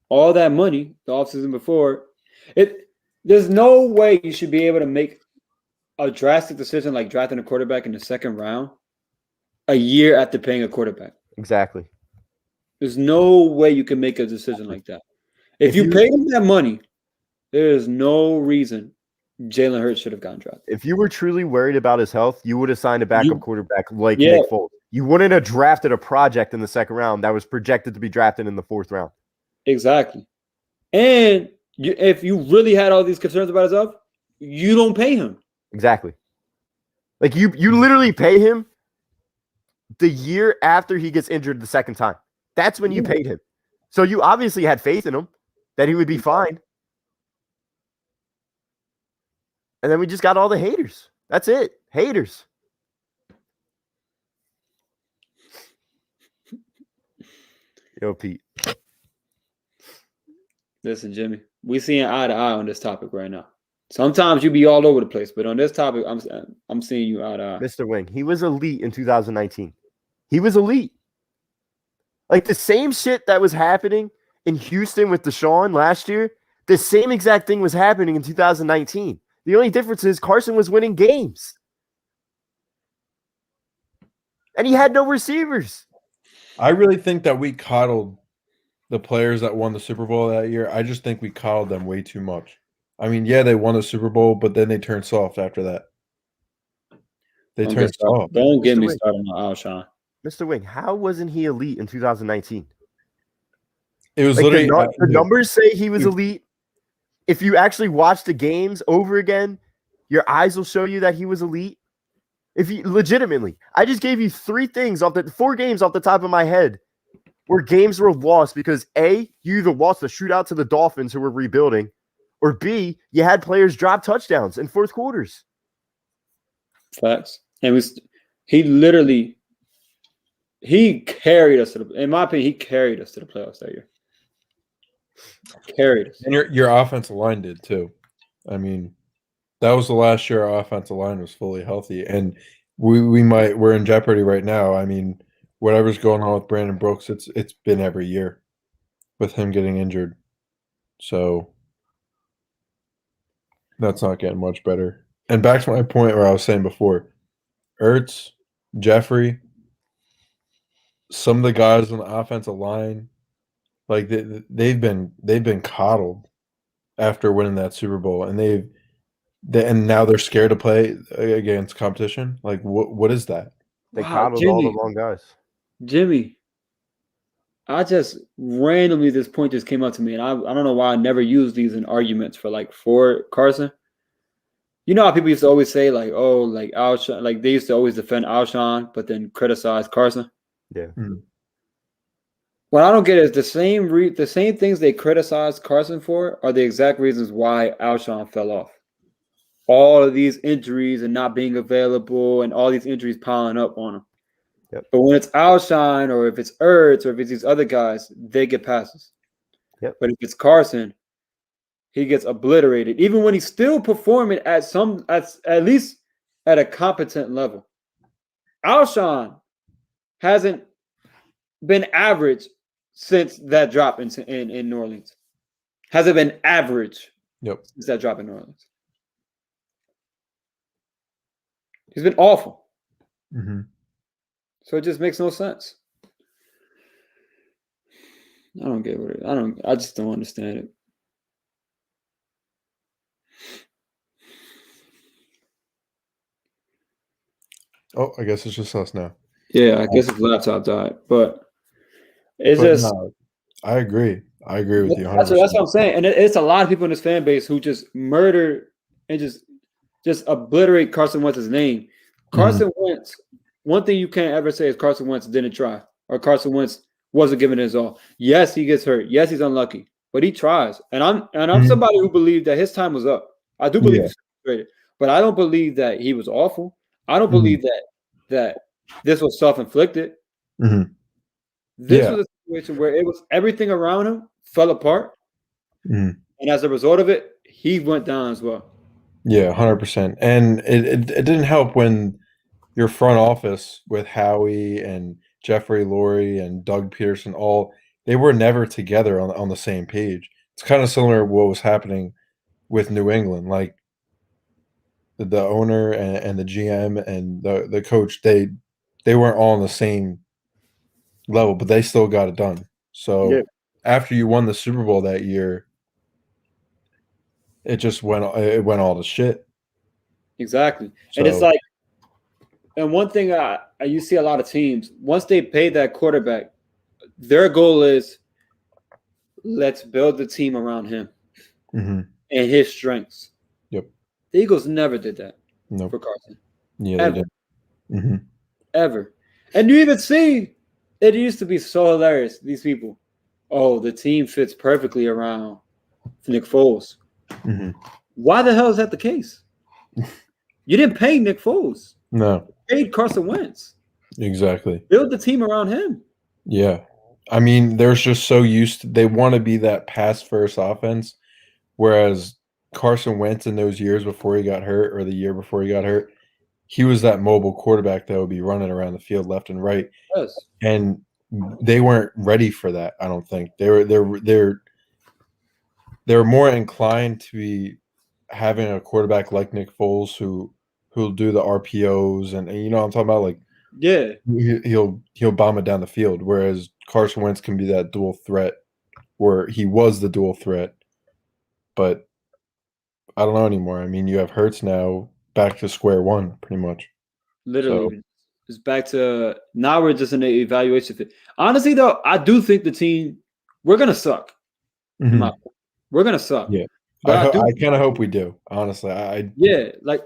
all that money the offseason before. There's no way you should be able to make a drastic decision like drafting a quarterback in the second round a year after paying a quarterback. Exactly. There's no way you can make a decision like that. If you paid him that money, there is no reason Jalen Hurts should have gotten drafted. If you were truly worried about his health, you would have signed a backup quarterback like Nick Foles. You wouldn't have drafted a project in the second round that was projected to be drafted in the fourth round. Exactly. And if you really had all these concerns about his health, you don't pay him. Exactly. Like you literally pay him the year after he gets injured the second time. That's when you paid him. So you obviously had faith in him that he would be fine. And then we just got all the haters. That's it. Haters. Yo, Pete. Listen, Jimmy, we seeing eye to eye on this topic right now. Sometimes you be all over the place, but on this topic, I'm seeing you eye to eye. Mr. Wing, he was elite in 2019. He was elite. Like the same shit that was happening in Houston with Deshaun last year, the same exact thing was happening in 2019. The only difference is Carson was winning games. And he had no receivers. I really think that we coddled the players that won the Super Bowl that year. I just think we coddled them way too much. I mean, yeah, they won the Super Bowl, but then they turned soft after that. They turned soft. Don't get me started on Alshon. Mr. Wing, how wasn't he elite in 2019? It was like literally the numbers say he was elite. If you actually watch the games over again, your eyes will show you that he was elite. If you legitimately, I just gave you four games off the top of my head where games were lost because A, you either lost the shootout to the Dolphins who were rebuilding, or B, you had players drop touchdowns in fourth quarters. Facts. And he carried us in my opinion, he carried us to the playoffs that year. Carried us. And your offensive line did too. I mean, that was the last year our offensive line was fully healthy. And we're in jeopardy right now. I mean, whatever's going on with Brandon Brooks, it's been every year with him getting injured. So that's not getting much better. And back to my point where I was saying before, Ertz, Jeffrey, some of the guys on the offensive line, like they've been coddled after winning that Super Bowl, and and now they're scared to play against competition. Like what is that? They coddled all the wrong guys. Jimmy, I just randomly this point just came up to me, and I don't know why I never used these in arguments for Carson. You know how people used to always say like, oh, like Alshon, like they used to always defend Alshon, but then criticize Carson. Yeah. Mm-hmm. What I don't get is the same things they criticize Carson for are the exact reasons why Alshon fell off. All of these injuries and not being available and all these injuries piling up on him. Yep. But when it's Alshon or if it's Ertz or if it's these other guys, they get passes. Yep. But if it's Carson, he gets obliterated, even when he's still performing at least at a competent level. Alshon hasn't been average since that drop in New Orleans. Hasn't been average since that drop in New Orleans. He's been awful. Mm-hmm. So it just makes no sense. I don't get it. I just don't understand it. Oh, I guess it's just us now. Yeah, I guess his laptop died, but it's just. No, I agree. I agree with you. 100%. That's what I'm saying, and it's a lot of people in this fan base who just murder and just obliterate Carson Wentz's name. Carson Wentz. One thing you can't ever say is Carson Wentz didn't try or Carson Wentz wasn't giving his all. Yes, he gets hurt. Yes, he's unlucky, but he tries. And I'm somebody who believed that his time was up. I do believe he's frustrated, but I don't believe that he was awful. I don't believe that this was self-inflicted. Mm-hmm. This was a situation where it was everything around him fell apart. Mm-hmm. And as a result of it, he went down as well. Yeah, 100%. And it didn't help when your front office with Howie and Jeffrey Lurie and Doug Peterson they were never together on the same page. It's kind of similar to what was happening with New England. Like the owner and the GM and the coach, they weren't all on the same level, but they still got it done. So after you won the Super Bowl that year, it went all to shit. Exactly. So, and it's like, and one thing you see a lot of teams, once they pay that quarterback, their goal is let's build the team around him and his strengths. Yep. The Eagles never did that for Carson. Yeah, ever. They did. Ever. And you even see, it used to be so hilarious, these people. Oh, the team fits perfectly around Nick Foles. Why the hell is that the case? You didn't pay Nick Foles. No. You paid Carson Wentz. Exactly. Build the team around him. Yeah. I mean, they're just so used to, they want to be that pass-first offense, whereas Carson Wentz in those years before he got hurt or the year before he got hurt, he was that mobile quarterback that would be running around the field left and right. Yes. And they weren't ready for that, I don't think. They're more inclined to be having a quarterback like Nick Foles who'll do the RPOs and you know what I'm talking about, like he'll bomb it down the field, whereas Carson Wentz can be that dual threat, where he was the dual threat, but I don't know anymore. I mean, you have Hurts now, back to square one, pretty much. Literally, it's back to now. We're just in the evaluation. Honestly, though, I do think the team we're gonna suck. We're gonna suck. Yeah, I kind of hope we do. Honestly, like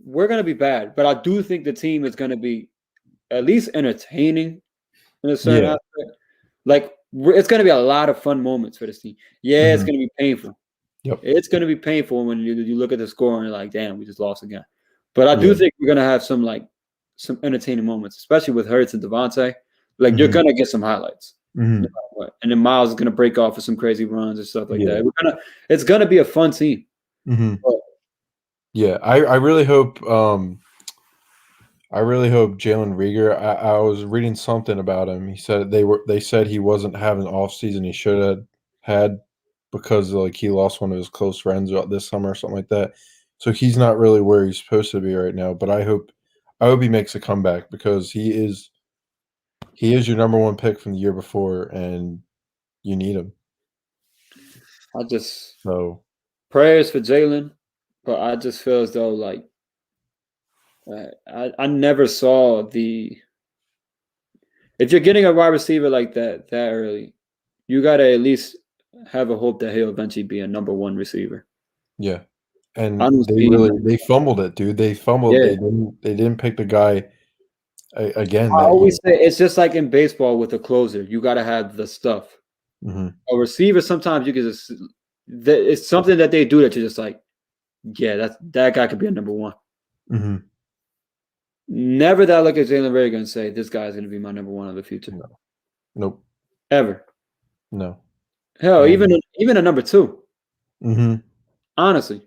we're gonna be bad, but I do think the team is gonna be at least entertaining in a certain aspect. Like it's gonna be a lot of fun moments for this team. Yeah, it's gonna be painful. Yep. It's gonna be painful when you look at the score and you're like, damn, we just lost again. But I do think we're gonna have some entertaining moments, especially with Hurts and Devontae. Like you're gonna get some highlights. No matter what. And then Miles is gonna break off with some crazy runs and stuff like that. It's gonna be a fun team. Yeah, I really hope Jalen Reagor. I was reading something about him. He said they said he wasn't having the offseason he should have had because like he lost one of his close friends this summer or something like that. So he's not really where he's supposed to be right now. But I hope he makes a comeback because he is your number one pick from the year before, and you need him. Prayers for Jalen, but I just feel as though like I never saw if you're getting a wide receiver like that early, you gotta at least have a hope that he'll eventually be a number one receiver. Yeah. And they fumbled it, dude. They fumbled. Yeah. They didn't pick the guy again. I always say it's just like in baseball with a closer. You got to have the stuff. A receiver, sometimes you can just it's something that they do that you're just like, yeah, that guy could be a number one. Never that I look at Jalen Reagor and say this guy's going to be my number one of the future. No. Nope. Ever. No. Hell, even a number two. Honestly.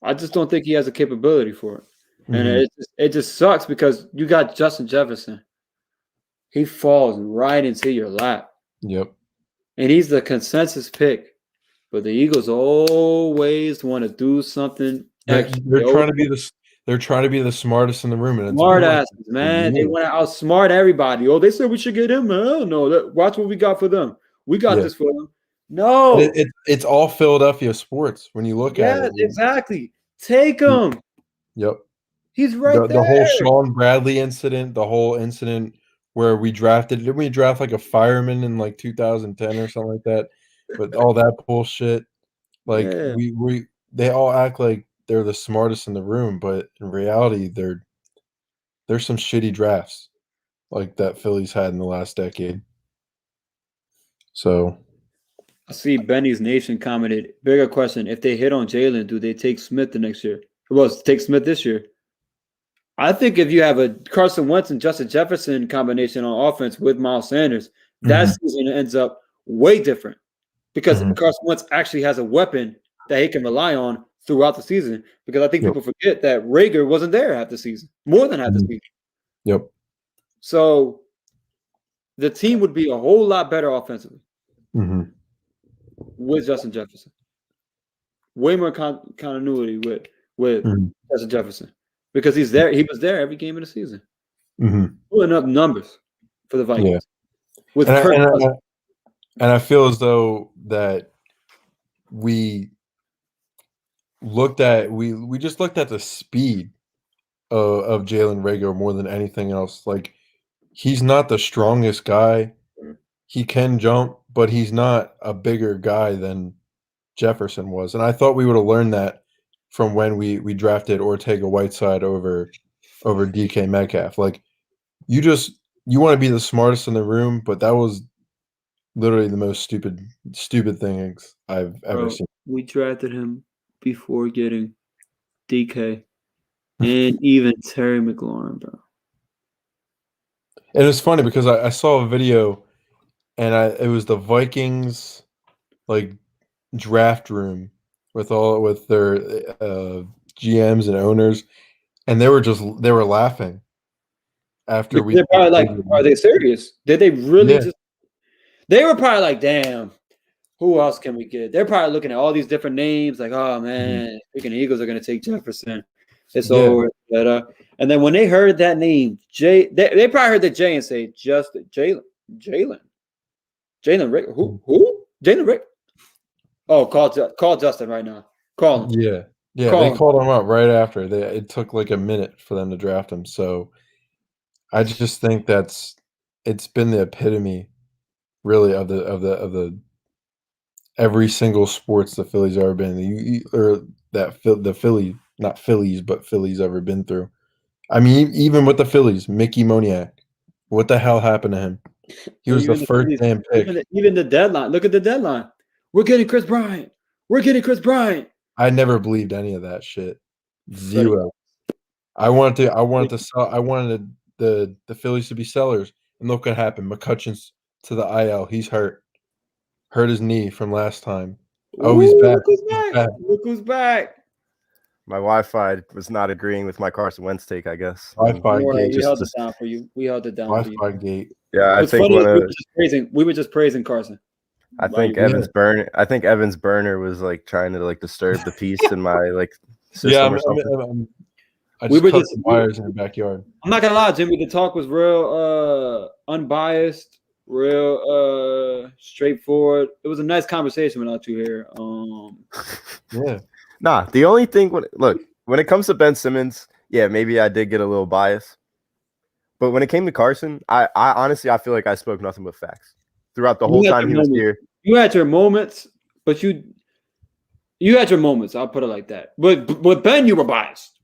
I just don't think he has the capability for it. And it just sucks because you got Justin Jefferson. He falls right into your lap. Yep. And he's the consensus pick. But the Eagles always want to do something extra. They're trying to be the smartest in the room. And smart asses, man. They want to outsmart everybody. Oh, they said we should get him. No, watch what we got for them. We got this for them. No, it's all Philadelphia sports when you look at it. Yeah, exactly. Take him. Yep. He's right there. The whole Sean Bradley incident, the whole incident where didn't we draft like a fireman in like 2010 or something like that? But all that bullshit, like they all act like they're the smartest in the room, but in reality, there's some shitty drafts like that Phillies had in the last decade. So I see Benny's Nation commented, bigger question, if they hit on Jalen, do they take Smith the next year? Well, take Smith this year. I think if you have a Carson Wentz and Justin Jefferson combination on offense with Miles Sanders, that season ends up way different because Carson Wentz actually has a weapon that he can rely on throughout the season. Because I think Yep. people forget that Rager wasn't there half the season, more than half the season. Yep. So the team would be a whole lot better offensively with Justin Jefferson. Way more continuity with Justin Jefferson because he's there. He was there every game of the season, pulling up numbers for the Vikings. Yeah. And I feel as though that we just looked at the speed of Jalen Reagor more than anything else. Like, he's not the strongest guy. He can jump, but he's not a bigger guy than Jefferson was. And I thought we would have learned that from when we drafted Ortega-Whiteside over DK Metcalf. Like, you want to be the smartest in the room, but that was literally the most stupid things I've ever seen. We drafted him before getting DK and even Terry McLaurin, bro. And it's funny because I saw a video, and it was the Vikings like draft room with their GMs and owners, and they were laughing after They're probably like, are they serious? Did they really just? They were probably like, damn, who else can we get? They're probably looking at all these different names, like, oh man, freaking Eagles are gonna take Jefferson. It's over. And then when they heard that name, they probably heard the J and say, just Jalen Rick. Who? Jalen Rick. Oh, call Justin right now. Call him. Yeah. They called him up right after. It took like a minute for them to draft him. So I just think it's been the epitome, really, of the every single sports the Phillies ever been, the Philly, not Phillies, but Phillies ever been through. I mean, even with the Phillies, Mickey Moniak, what the hell happened to him? He was the first damn pick. Even the deadline. Look at the deadline. We're getting Chris Bryant. I never believed any of that shit. Zero. I wanted the Phillies to be sellers, and look what happened. McCutcheon's to the IL. He's hurt his knee from last time. Oh, he's back. Look who's back. My Wi-Fi was not agreeing with my Carson Wentz take, I guess. Wi-Fi gate. We held it down for you. Wi-Fi gate. Yeah, I think we were just praising Carson. I think Evan's burner was like trying to like disturb the peace in my like system or something. We were just wires in the backyard. I'm not gonna lie, Jimmy. The talk was real unbiased, real straightforward. It was a nice conversation without you here. Yeah. Nah, the only thing when it comes to Ben Simmons, yeah, maybe I did get a little biased. But when it came to Carson, I honestly feel like I spoke nothing but facts throughout the whole time he was here. You had your moments, but you had your moments. I'll put it like that. But with Ben, you were biased.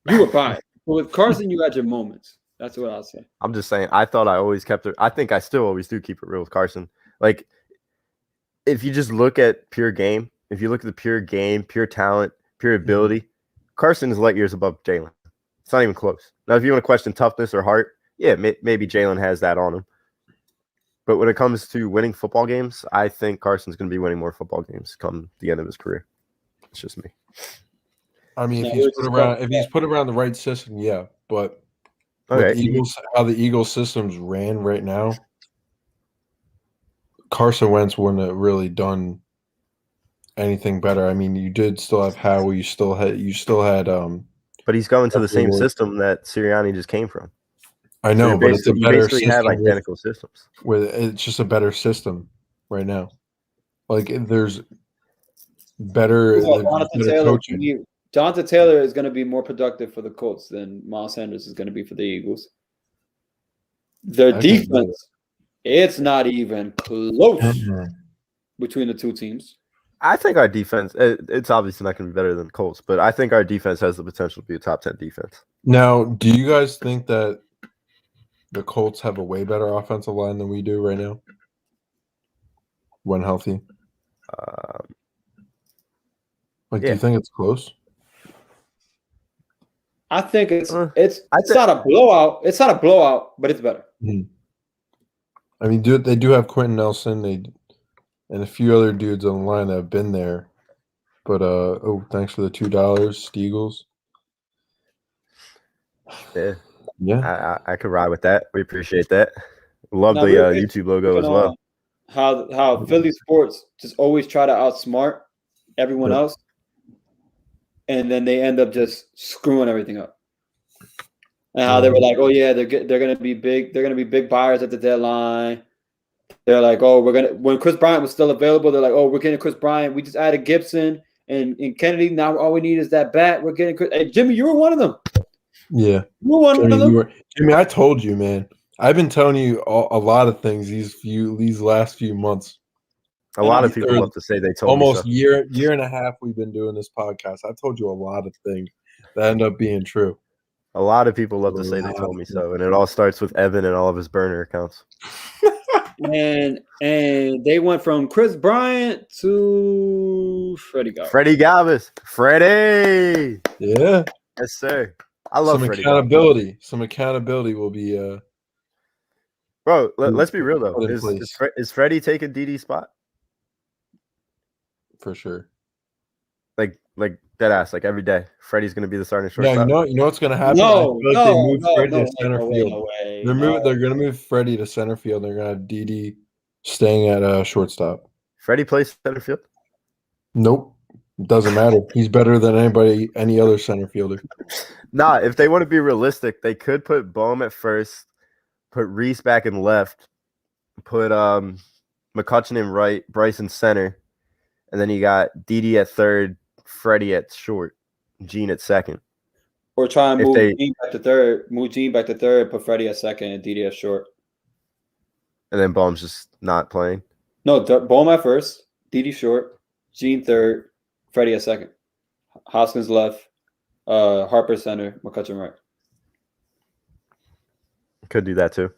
But with Carson, you had your moments. That's what I'll say. I'm just saying. I thought I always kept it. I think I still always do keep it real with Carson. Like, if you just look at pure game, if you look at the pure game, pure talent, pure ability, Carson is light years above Jalen. It's not even close. Now, if you want to question toughness or heart, yeah, maybe Jalen has that on him. But when it comes to winning football games, I think Carson's going to be winning more football games come the end of his career. It's just me. I mean, if he's put around the right system, yeah. But how the Eagles systems ran right now, Carson Wentz wouldn't have really done anything better. I mean, you did still have Howie. You still had. But he's going to the same system that Sirianni just came from. I know, so but it's a better system. You have identical systems. It's just a better system right now. Like, there's better coaching. Jonathan Taylor is going to be more productive for the Colts than Miles Sanders is going to be for the Eagles. Their defense, it's not even close between the two teams. I think our defense, it's obviously not going to be better than the Colts, but I think our defense has the potential to be a top 10 defense. Now, do you guys think that the Colts have a way better offensive line than we do right now when healthy? Do you think it's close? I think it's not a blowout. It's not a blowout, but it's better. I mean, they do have Quentin Nelson and a few other dudes on the line that have been there. But thanks for the $2, Steagles. Yeah, I could ride with that. We appreciate that. Love the YouTube logo as well. How Philly sports just always try to outsmart everyone else, and then they end up just screwing everything up. And how they were like, oh yeah, they're gonna be big buyers at the deadline. They're like, oh, when Chris Bryant was still available, they're like, oh, we're getting Chris Bryant. We just added Gibson and Kennedy. Now all we need is that bat. We're getting Chris. Hey, Jimmy, you were one of them. Yeah, you were one of them. Jimmy, I told you, man. I've been telling you a lot of things these last few months. A lot of people love to say they told me so. Almost year and a half we've been doing this podcast. I told you a lot of things that end up being true. A lot of people love to say they told me so, and it all starts with Evan and all of his burner accounts. and they went from Chris Bryant to Freddie Galvis. Freddie Galvis. Freddie. Yeah. Yes, sir. I love some Freddie accountability. Galvis. Some accountability will be Bro, let's be real though. Is Freddie taking DD's spot? For sure. Like dead ass, like every day. Freddie's gonna be the starting shortstop. Yeah, you know what's gonna happen? No, they move Freddie to center field. No way. They're gonna move Freddie to center field. They're gonna have DD staying at shortstop. Freddie plays center field? Nope. Doesn't matter. He's better than any other center fielder. Nah, if they want to be realistic, they could put Bohm at first, put Reese back in left, put McCutcheon in right, Bryce in center, and then you got DD at third, Freddie at short, Gene at second. Or try and move Gene back to third, put Freddie at second and DD at short. And then Bohm's just not playing? No, Bohm at first, DD short, Gene third, Freddie at second. Hoskins left, Harper center, McCutcheon right. Could do that too.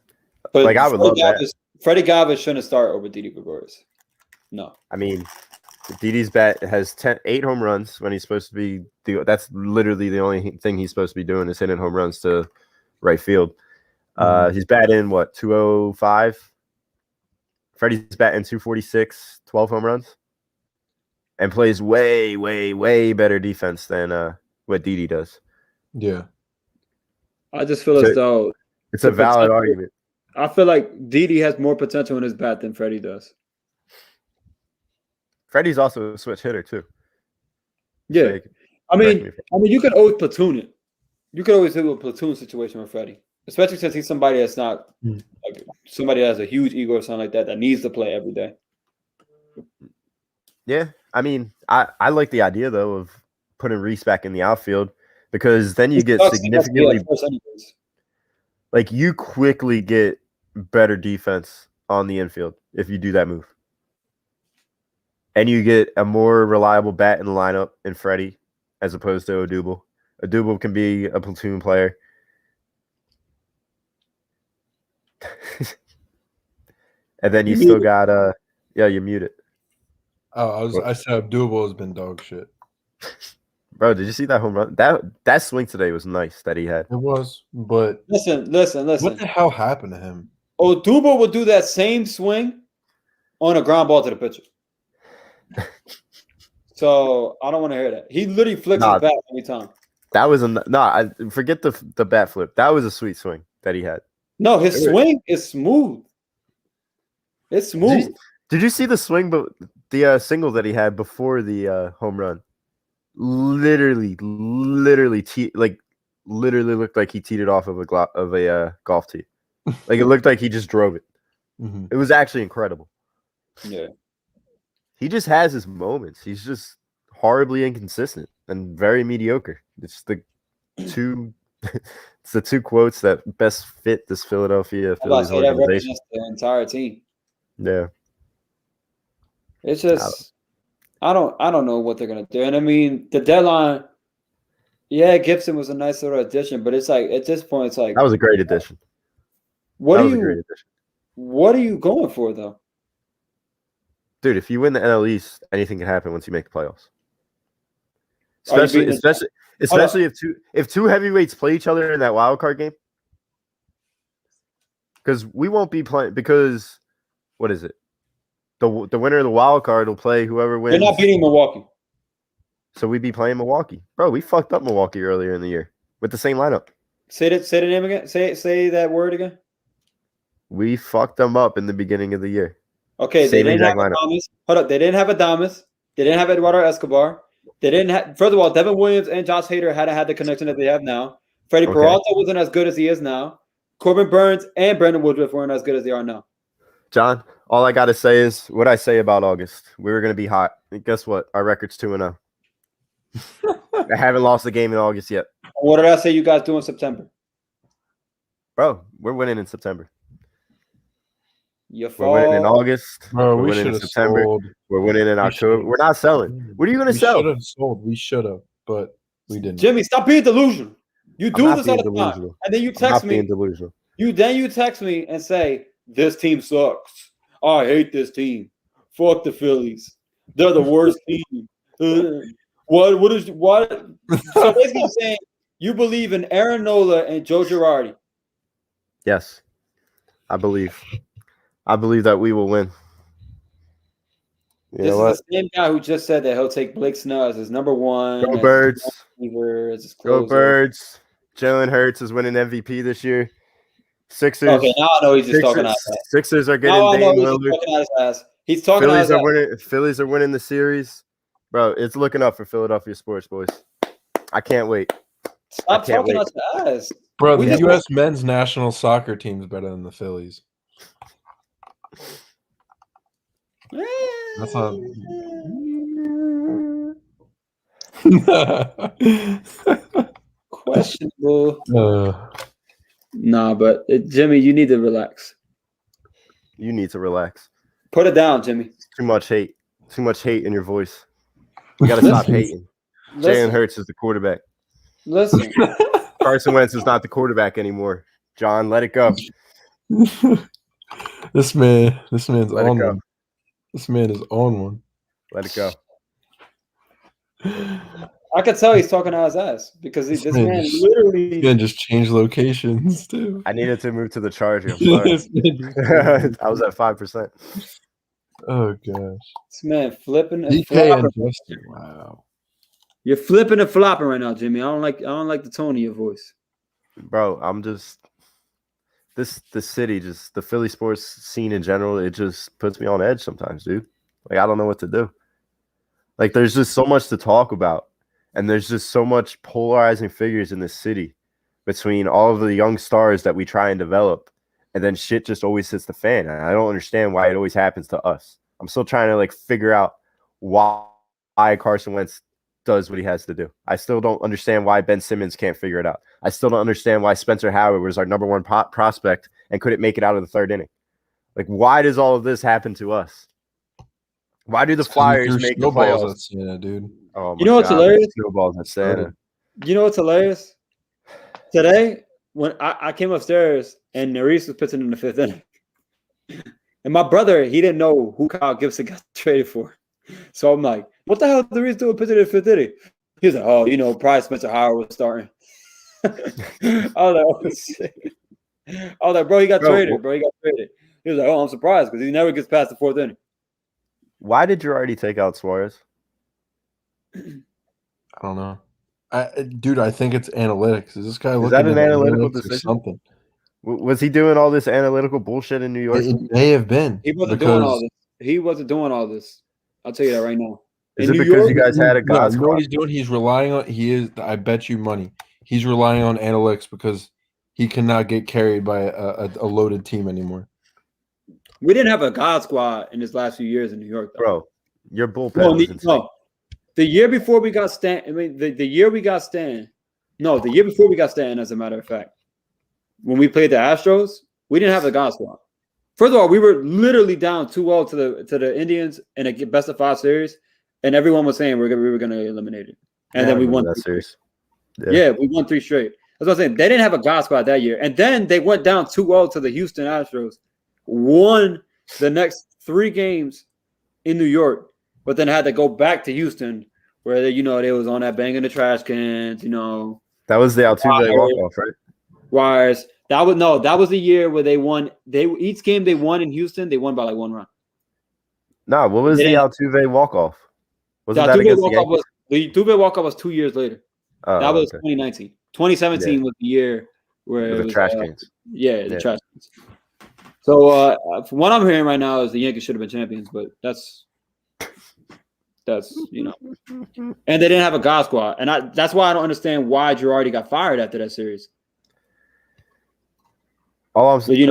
But like I would love that. Freddie Galvis shouldn't start over Didi Gregorius. No. I mean, Didi's bat has 8 home runs when he's supposed to be. That's literally the only thing he's supposed to be doing is hitting home runs to right field. He's batting what 205. Freddie's batting 246, 12 home runs, and plays way, way, way better defense than what Didi does. Yeah, I just feel as though it's a valid argument. I feel like Didi has more potential in his bat than Freddie does. Freddie's also a switch hitter too. Yeah, so I mean, you can always platoon it. You can always do a platoon situation with Freddie, especially since he's somebody that's not like somebody that has a huge ego or something like that needs to play every day. Yeah, I mean, I like the idea though of putting Reese back in the outfield because then you get significantly like you quickly get better defense on the infield if you do that move. And you get a more reliable bat in the lineup in Freddie as opposed to Odubel. Odubel can be a platoon player. And then you still got you mute it. Oh, I said Odubel has been dog shit. Bro, did you see that home run? That swing today was nice that he had. It was, but listen. What the hell happened to him? Odubel would do that same swing on a ground ball to the pitcher. So I don't want to hear that. He literally flicks his bat every time. That was I forget the bat flip. That was a sweet swing that he had. No, his swing is smooth. It's smooth. Did you see the swing, but the single that he had before the home run? Literally looked like he teed it off of a golf tee. Like it looked like he just drove it. Mm-hmm. It was actually incredible. Yeah. He just has his moments. He's just horribly inconsistent and very mediocre. It's the two quotes that best fit this Philadelphia Phillies organization. The entire team. Yeah. It's just I don't know what they're gonna do. And I mean the deadline, yeah, Gibson was a nice little addition, but it's like at this point it's like that was a great addition. What are you going for though? Dude, if you win the NL East, anything can happen once you make the playoffs. Especially if two heavyweights play each other in that wild card game. Because we won't be playing because what is it? The winner of the wild card will play whoever wins. They're not beating Milwaukee. So we'd be playing Milwaukee. Bro, we fucked up Milwaukee earlier in the year with the same lineup. Say the name again. Say that word again. We fucked them up in the beginning of the year. Okay, Same they didn't have exact lineup. Adamas. Hold up, they didn't have Adamas. They didn't have Eduardo Escobar. They didn't have. First of all, Devin Williams and Josh Hader hadn't had the connection that they have now. Freddie Peralta wasn't as good as he is now. Corbin Burns and Brandon Woodruff weren't as good as they are now. John, all I got to say is what I say about August. We were going to be hot. And guess what? Our record's 2-0. I haven't lost a game in August yet. What did I say you guys do in September? Bro, we're winning in September. We're winning in August. Bro, we're we winning should in have September. sold. We're winning in October. We're not selling. What are you going to sell? We should have sold. We should have, but we didn't. Jimmy, stop being delusional. You do this all the time. Delusional. And then you I'm text not me. being delusional. You text me and say, this team sucks. I hate this team. Fuck the Phillies. They're the worst team. What? So basically you're saying you believe in Aaron Nola and Joe Girardi. Yes. I believe that we will win. You This know what? is the same guy who just said that he'll take Blake Snell as his number one. Go Birds. As his Go closer. Birds. Jalen Hurts is winning MVP this year. Sixers. Okay, now I know he's just talking out his ass. Sixers are getting Now I know Dame he's just Lillard. talking out his ass. He's talking out his ass. Phillies are winning the series. Bro, it's looking up for Philadelphia sports, boys. I can't wait. Stop talking out your ass. Bro, the U.S. men's national soccer team is better than the Phillies. That's not. Questionable. Nah, but Jimmy, you need to relax. You need to relax. Put it down, Jimmy. Too much hate. Too much hate in your voice. You got to stop hating. Jalen Hurts is the quarterback. Listen. Carson Wentz is not the quarterback anymore. John, let it go. This man's Let on it go. one. This man is on one. Let it go. I could tell he's talking out his ass because this man literally. This man just changed locations too. I needed to move to the Charger. I'm sorry. I was at 5%. Oh gosh. This man flipping and DK flopping. and Justin. Wow. You're flipping and flopping right now, Jimmy. I don't like the tone of your voice. Bro, I'm just the city, just the Philly sports scene in general, it just puts me on edge sometimes, dude. Like I don't know what to do. Like there's just so much to talk about. And there's just so much polarizing figures in this city between all of the young stars that we try and develop. And then shit just always hits the fan. And I don't understand why it always happens to us. I'm still trying to like figure out why Carson Wentz does what he has to do. I still don't understand why Ben Simmons can't figure it out. I still don't understand why Spencer Howard was our number one prospect and couldn't make it out of the third inning. Like, why does all of this happen to us? Why do the Flyers make the playoffs? At Santa, dude. Oh my You know what's God, hilarious? snowballs at Santa. You know what's hilarious? Today, when I came upstairs and Nerys was pitching in the fifth inning, and my brother, he didn't know who Kyle Gibson got traded for. So I'm like, what the hell is Nerys doing pitching in the fifth inning? He was like, oh, you know, probably Spencer Howard was starting. I was like, oh, shit. I was like, bro, he got traded. Bro, he got traded. He was like, oh, I'm surprised because he never gets past the fourth inning. Why did Girardi take out Suarez? I don't know. Dude, I think it's analytics. Is this guy looking that an at analytical analytics or decision? something? Was he doing all this analytical bullshit in New York? It may have been. He wasn't doing all this. He wasn't doing all this. I'll tell you that right now. Is it because you guys had a God You know what he's doing? He's relying on. He is. I bet you money. He's relying on analytics because he cannot get carried by a loaded team anymore. We didn't have a God squad in his last few years in New York, though. Bro, your bullpen was insane. No. The year before we got Stan, I mean, the year we got Stan, no, the year before we got Stan, as a matter of fact, when we played the Astros, we didn't have the God squad. First of all, we were literally down 2-0 to the Indians in a best of 5 series, and everyone was saying we were going to eliminate it. And then we won that series. Yeah, we won 3 straight. That's what I'm saying. They didn't have a God squad that year. And then they went down 2-0 to the Houston Astros, won the next 3 games in New York, but then had to go back to Houston where they was on that banging the trash cans, That was the Altuve walk-off, right? Wires. That was the year where they won. Each game they won in Houston, they won by like 1 run. No, what was the Altuve walk-off? Wasn't that Altuve against the walk-off Yankees? The Dubé walk-off was 2 years later. Oh, That was okay. 2019. 2017 was the year where With it the was, trash cans. the trash cans. So from what I'm hearing right now is the Yankees should have been champions, but that's and they didn't have a God squad, and that's why I don't understand why Girardi got fired after that series. All I'm saying,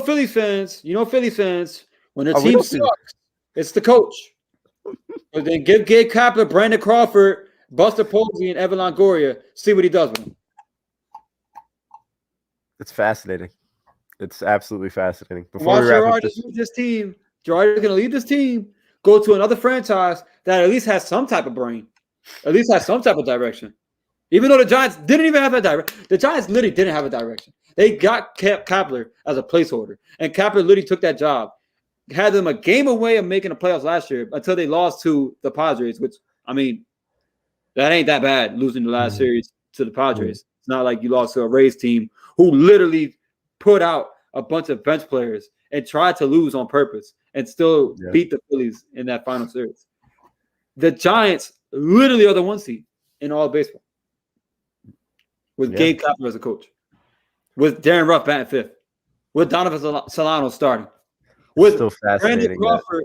Phillies fans, when their we team don't see sucks, it's the coach. But then give Gabe Kapler, Brandon Crawford, Buster Posey, and Evan Longoria. See what he does with them. It's fascinating. It's absolutely fascinating. While Girardi's going to lead this team, go to another franchise that at least has some type of brain, at least has some type of direction. Even though the Giants didn't even have a direction. The Giants literally didn't have a direction. They got Kapler as a placeholder, and Kapler literally took that job. Had them a game away of making the playoffs last year until they lost to the Padres, which, I mean, that ain't that bad, losing the last series to the Padres. It's not like you lost to a Rays team who literally put out a bunch of bench players and tried to lose on purpose and still beat the Phillies in that final series. The Giants literally are the 1 seed in all of baseball with Gabe Kapler as a coach, with Darren Ruff batting 5th, with Donovan Solano starting, with Brandon Crawford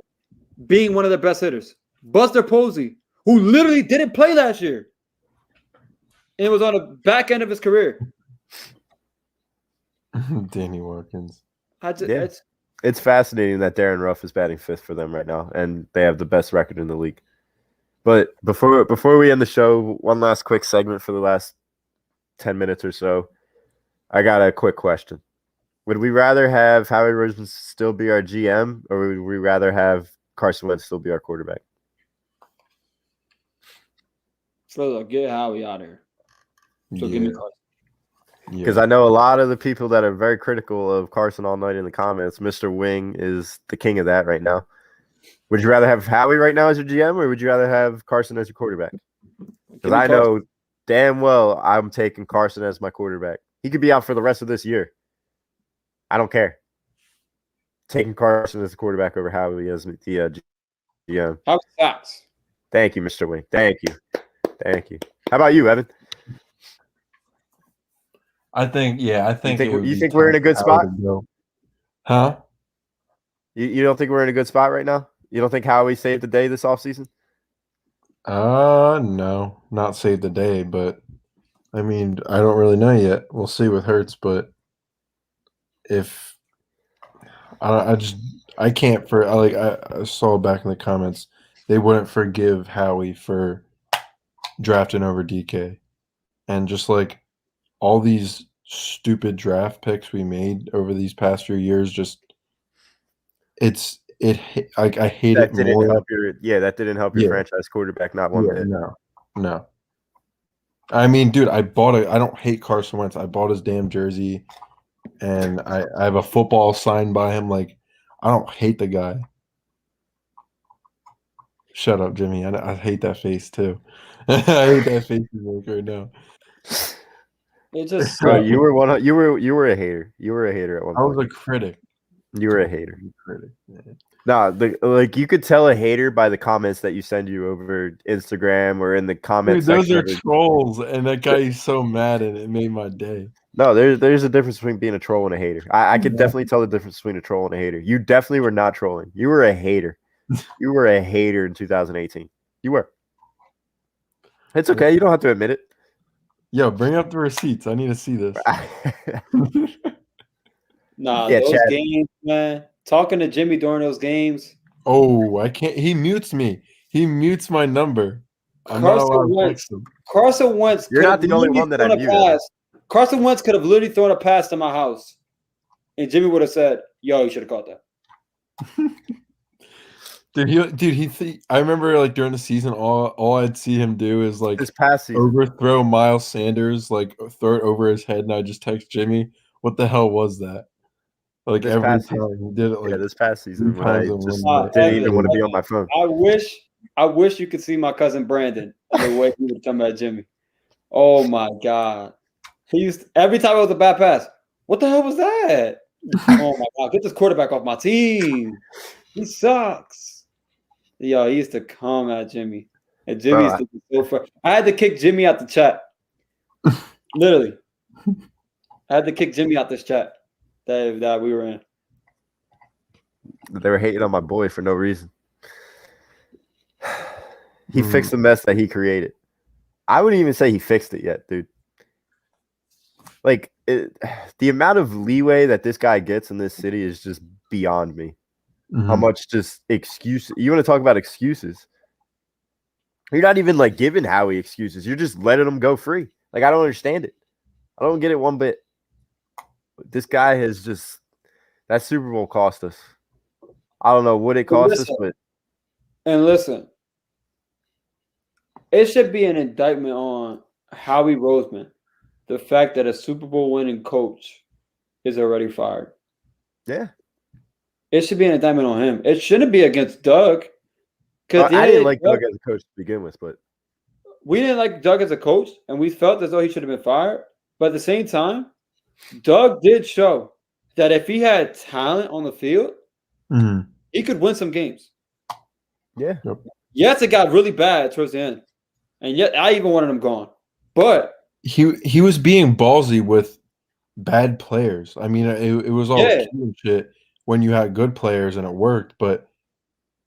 being one of their best hitters, Buster Posey, who literally didn't play last year and was on the back end of his career. Danny Watkins. It's fascinating that Darren Ruff is batting 5th for them right now, and they have the best record in the league. But before we end the show, one last quick segment for the last 10 minutes or so. I got a quick question. Would we rather have Howie Roseman still be our GM, or would we rather have Carson Wentz still be our quarterback? So get Howie out of here. So give me Carson. Because I know a lot of the people that are very critical of Carson all night in the comments. Mr. Wing is the king of that right now. Would you rather have Howie right now as your GM, or would you rather have Carson as your quarterback? Because I know damn well I'm taking Carson as my quarterback. He could be out for the rest of this year. I don't care. Taking Carson as the quarterback over Howie as the GM. How sucks. Thank you, Mr. Wing. Thank you. How about you, Evan? I think you think we're in a good spot? Huh? You don't think we're in a good spot right now? You don't think Howie saved the day this offseason? No, not saved the day, but I mean, I don't really know yet. We'll see with Hurts, but if I can't I saw back in the comments, they wouldn't forgive Howie for drafting over DK, and just like all these stupid draft picks we made over these past few years, I hate it more. That didn't help your franchise quarterback not one bit. No. I mean, dude, I don't hate Carson Wentz. I bought his damn jersey, and I have a football signed by him. Like, I don't hate the guy. Shut up, Jimmy. I hate that face too. I hate that face you make right now. It just you were a hater. You were a hater at one point. I was a critic. You were a hater. No, you could tell a hater by the comments that you send you over Instagram or in the comments. Dude, those are trolls, and that guy is so mad, and it made my day. No, there's a difference between being a troll and a hater. I could definitely tell the difference between a troll and a hater. You definitely were not trolling. You were a hater. You were a hater in 2018. You were. It's okay. You don't have to admit it. Yo, bring up the receipts. I need to see this. Those games, man. Talking to Jimmy during those games. Oh, I can't. He mutes me. He mutes my number. Carson Wentz. You're not the only one that I muted. Carson Wentz could have literally thrown a pass to my house, and Jimmy would have said, "Yo, you should have caught that." I remember like during the season, all I'd see him do is like this past season overthrow Miles Sanders, like throw it over his head, and I just text Jimmy, "What the hell was that?" Like this every time he did it. Like this past season, when I just didn't even want to be on my phone. I wish you could see my cousin Brandon the way he would come at Jimmy. Oh my God. Every time it was a bad pass. What the hell was that? Oh my God. Get this quarterback off my team. He sucks. Yo, he used to come at Jimmy. And Jimmy Bro, used to be so far. I had to kick Jimmy out the chat. Literally. I had to kick Jimmy out this chat that we were in. They were hating on my boy for no reason. He fixed the mess that he created. I wouldn't even say he fixed it yet, dude. Like, the amount of leeway that this guy gets in this city is just beyond me. How much just excuse you want to talk about excuses? You're not even like giving Howie excuses. You're just letting him go free. Like, I don't understand it. I don't get it one bit. This guy has just that Super Bowl cost us. I don't know what it cost us, but listen, it should be an indictment on Howie Roseman. The fact that a Super Bowl winning coach is already fired. Yeah. It should be an indictment on him. It shouldn't be against Doug. I didn't like Doug as a coach to begin with, but we didn't like Doug as a coach, and we felt as though he should have been fired. But at the same time, Doug did show that if he had talent on the field, he could win some games. Yeah. Yes, it got really bad towards the end. And yet I even wanted him gone. But he was being ballsy with bad players. I mean, it was all cute and shit when you had good players and it worked, but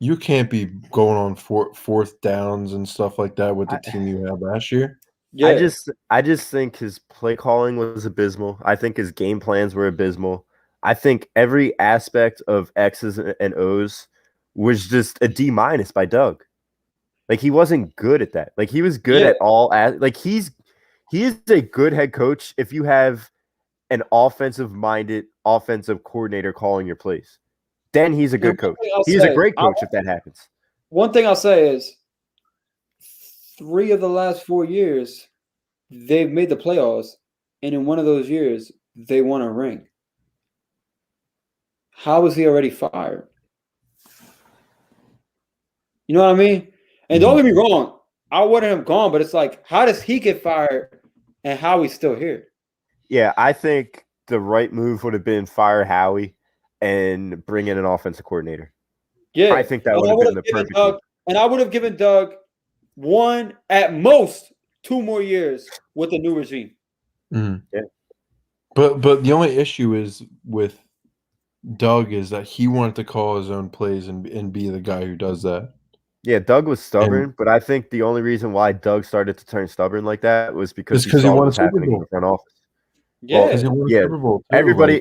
you can't be going on fourth downs and stuff like that with the team you had last year. Yeah. I just think his play calling was abysmal. I think his game plans were abysmal. I think every aspect of X's and O's was just a D- by Doug. Like, he wasn't good at that. Like, he was good at all. Like, he is a good head coach if you have an offensive-minded offensive coordinator calling your plays. Then he's a good coach. He's a great coach if that happens. One thing I'll say is 3 of the last 4 years, they've made the playoffs, and in one of those years, they won a ring. How is he already fired? You know what I mean? And don't get me wrong, I wanted him gone, but it's like, how does he get fired and Howie's still here? Yeah, I think the right move would have been fire Howie and bring in an offensive coordinator. Yeah. I think that would have been the perfect move. And I would have given Doug 1, at most 2 more years with the new regime. Yeah. But the only issue is with Doug is that he wanted to call his own plays and be the guy who does that. Yeah, Doug was stubborn, but I think the only reason why Doug started to turn stubborn like that was because he saw what was happening in the front office. Yeah, Super Bowl too,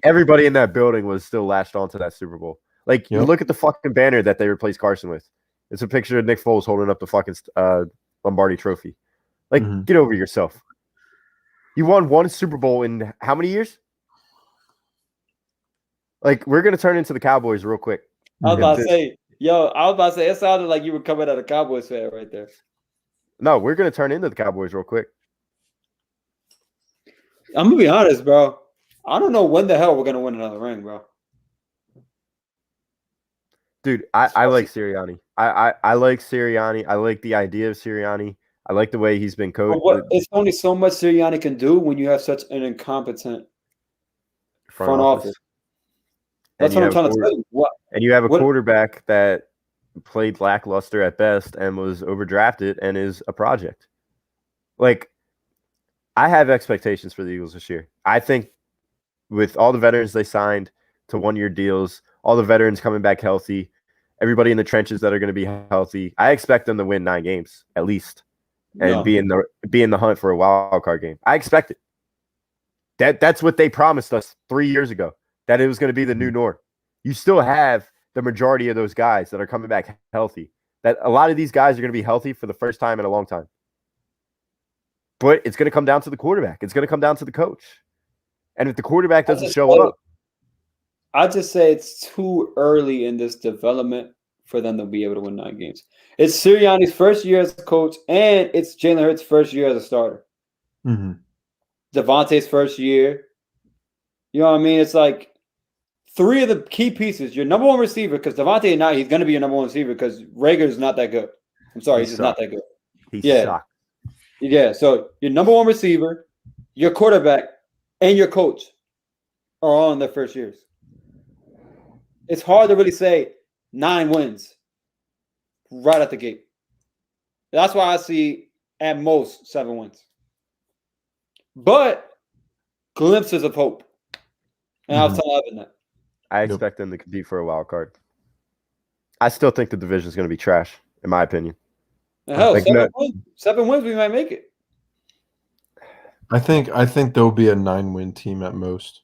everybody in that building was still latched onto that Super Bowl. Like, you look at the fucking banner that they replaced Carson with. It's a picture of Nick Foles holding up the fucking Lombardi Trophy. Like, get over yourself. You won 1 Super Bowl in how many years? Like, we're gonna turn into the Cowboys real quick. I was about to say, it sounded like you were coming at a Cowboys fan right there. No, we're gonna turn into the Cowboys real quick. I'm gonna be honest, bro. I don't know when the hell we're gonna win another ring, bro. Dude, I like Sirianni. I like Sirianni. I like the idea of Sirianni. I like the way he's been coached. It's only so much Sirianni can do when you have such an incompetent front office. That's what I'm trying to tell you. And you have a quarterback that played lackluster at best and was overdrafted and is a project. Like, I have expectations for the Eagles this year. I think with all the veterans they signed to 1-year deals, all the veterans coming back healthy, everybody in the trenches that are going to be healthy, I expect them to win 9 games at least and be in the hunt for a wild card game. I expect it. That's what they promised us 3 years ago, that it was going to be the new norm. You still have the majority of those guys that are coming back healthy. That a lot of these guys are going to be healthy for the first time in a long time. But it's going to come down to the quarterback. It's going to come down to the coach. And if the quarterback doesn't show up, I just say it's too early in this development for them to be able to win 9 games. It's Sirianni's first year as a coach, and it's Jalen Hurts' first year as a starter. Devontae's first year. You know what I mean? It's like 3 of the key pieces. Your number 1 receiver, because Devontae now he's going to be your number 1 receiver because Rager's not that good. I'm sorry, he's just not that good. He sucked. Yeah, so your number 1 receiver, your quarterback, and your coach are all in their first years. It's hard to really say 9 wins right at the gate. That's why I see at most 7 wins. But glimpses of hope. And I was telling Evan that. I expect them to compete for a wild card. I still think the division is going to be trash, in my opinion. Hell, 7 wins, we might make it. I think there'll be a 9-win team at most.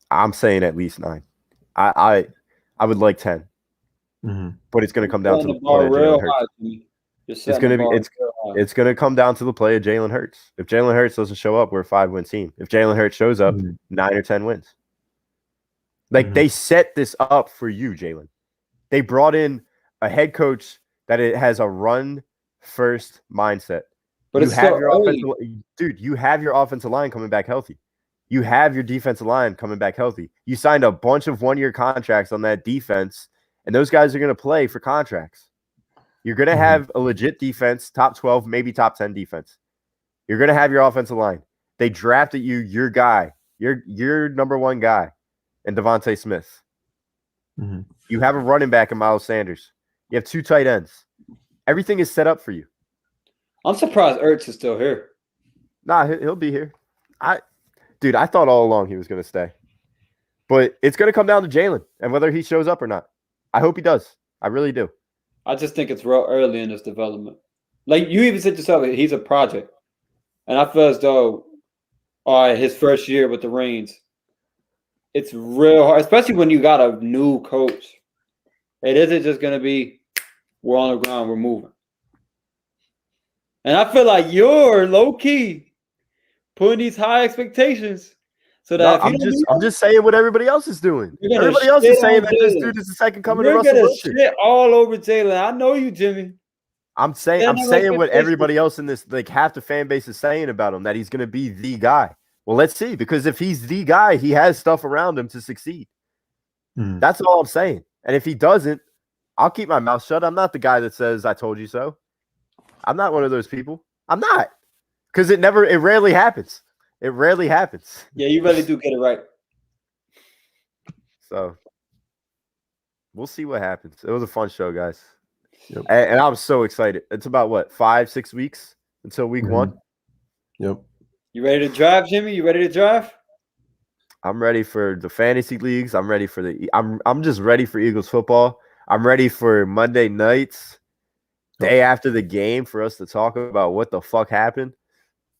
I'm saying at least 9. I would like 10. But it's going to come down to the play of Jalen Hurts. It's going to come down to the play of Jalen Hurts. If Jalen Hurts doesn't show up, we're a 5-win team. If Jalen Hurts shows up, 9 or 10 wins. Like they set this up for you, Jalen. They brought in a head coach that it has a run-first mindset. But you have your you have your offensive line coming back healthy. You have your defensive line coming back healthy. You signed a bunch of 1-year contracts on that defense, and those guys are going to play for contracts. You're going to have a legit defense, top 12, maybe top 10 defense. You're going to have your offensive line. They drafted you, your guy, your number 1 guy, and Devontae Smith. You have a running back in Miles Sanders. You have 2 tight ends. Everything is set up for you. I'm surprised Ertz is still here. Nah, he'll be here. I thought all along he was going to stay. But it's going to come down to Jalen and whether he shows up or not. I hope he does. I really do. I just think it's real early in this development. Like you even said yourself, he's a project. And I feel as though, his first year with the reins, it's real hard, especially when you got a new coach. It isn't just going to be, we're on the ground, we're moving. And I feel like you're low-key putting these high expectations so that I'm just saying what everybody else is doing. Everybody else is saying that this dude is the second coming of Russell Wilson. Shit all over Jalen. I know you, Jimmy. I'm saying what everybody else in this, like half the fan base is saying about him, that he's going to be the guy. Well, let's see, because if he's the guy, he has stuff around him to succeed. That's all I'm saying. And if he doesn't, I'll keep my mouth shut. I'm not the guy that says, I told you so. I'm not one of those people. I'm not. Because it rarely happens. It rarely happens. Yeah, you really do get it right. So, we'll see what happens. It was a fun show, guys. Yep. And I'm so excited. It's about, 5-6 weeks until week 1? Yep. You ready to drive, Jimmy? You ready to drive? I'm ready for the fantasy leagues. I'm ready for I'm just ready for Eagles football. I'm ready for Monday nights, day after the game, for us to talk about what the fuck happened.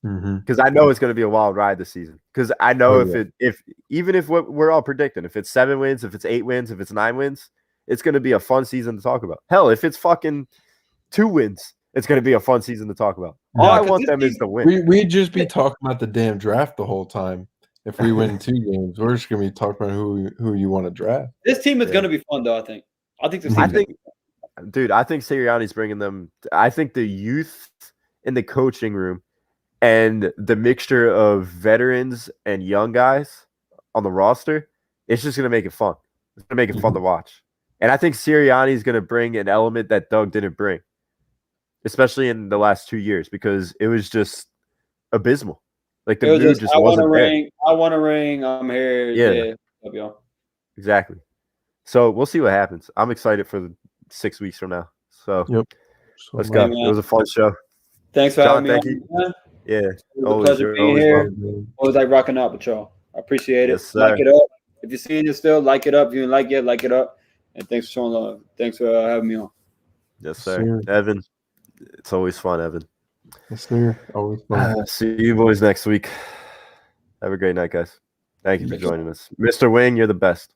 Because I know it's going to be a wild ride this season. Because I know if what we're all predicting, if it's 7 wins, if it's 8 wins, if it's 9 wins, it's going to be a fun season to talk about. Hell, if it's fucking 2 wins, it's going to be a fun season to talk about. All I want them is to win. We'd just be talking about the damn draft the whole time. If we win 2 games, we're just going to be talking about who you want to draft. This team is going to be fun, though, I think. I think Sirianni's bringing them. I think the youth in the coaching room and the mixture of veterans and young guys on the roster, it's just going to make it fun. It's going to make it fun to watch. And I think Sirianni's going to bring an element that Doug didn't bring, especially in the last 2 years, because it was just abysmal. Like the mood just wasn't there. I want a ring. I'm here. Yeah. Love y'all. Exactly. So we'll see what happens. I'm excited for the 6 weeks from now. So let's go. It was a fun show. Thanks for having me. Thank you. Man. Yeah. It was a pleasure being here. Always like rocking out with y'all. I appreciate it. Yes, like it up. If you're seeing it still, like it up. If you didn't like it, like it up. And thanks for showing love. Thanks for having me on. Yes, sir. Evan, it's always fun, Evan. Yes, sir. Always fun. See you boys next week. Have a great night, guys. Thank you for joining us. Mr. Wing, you're the best.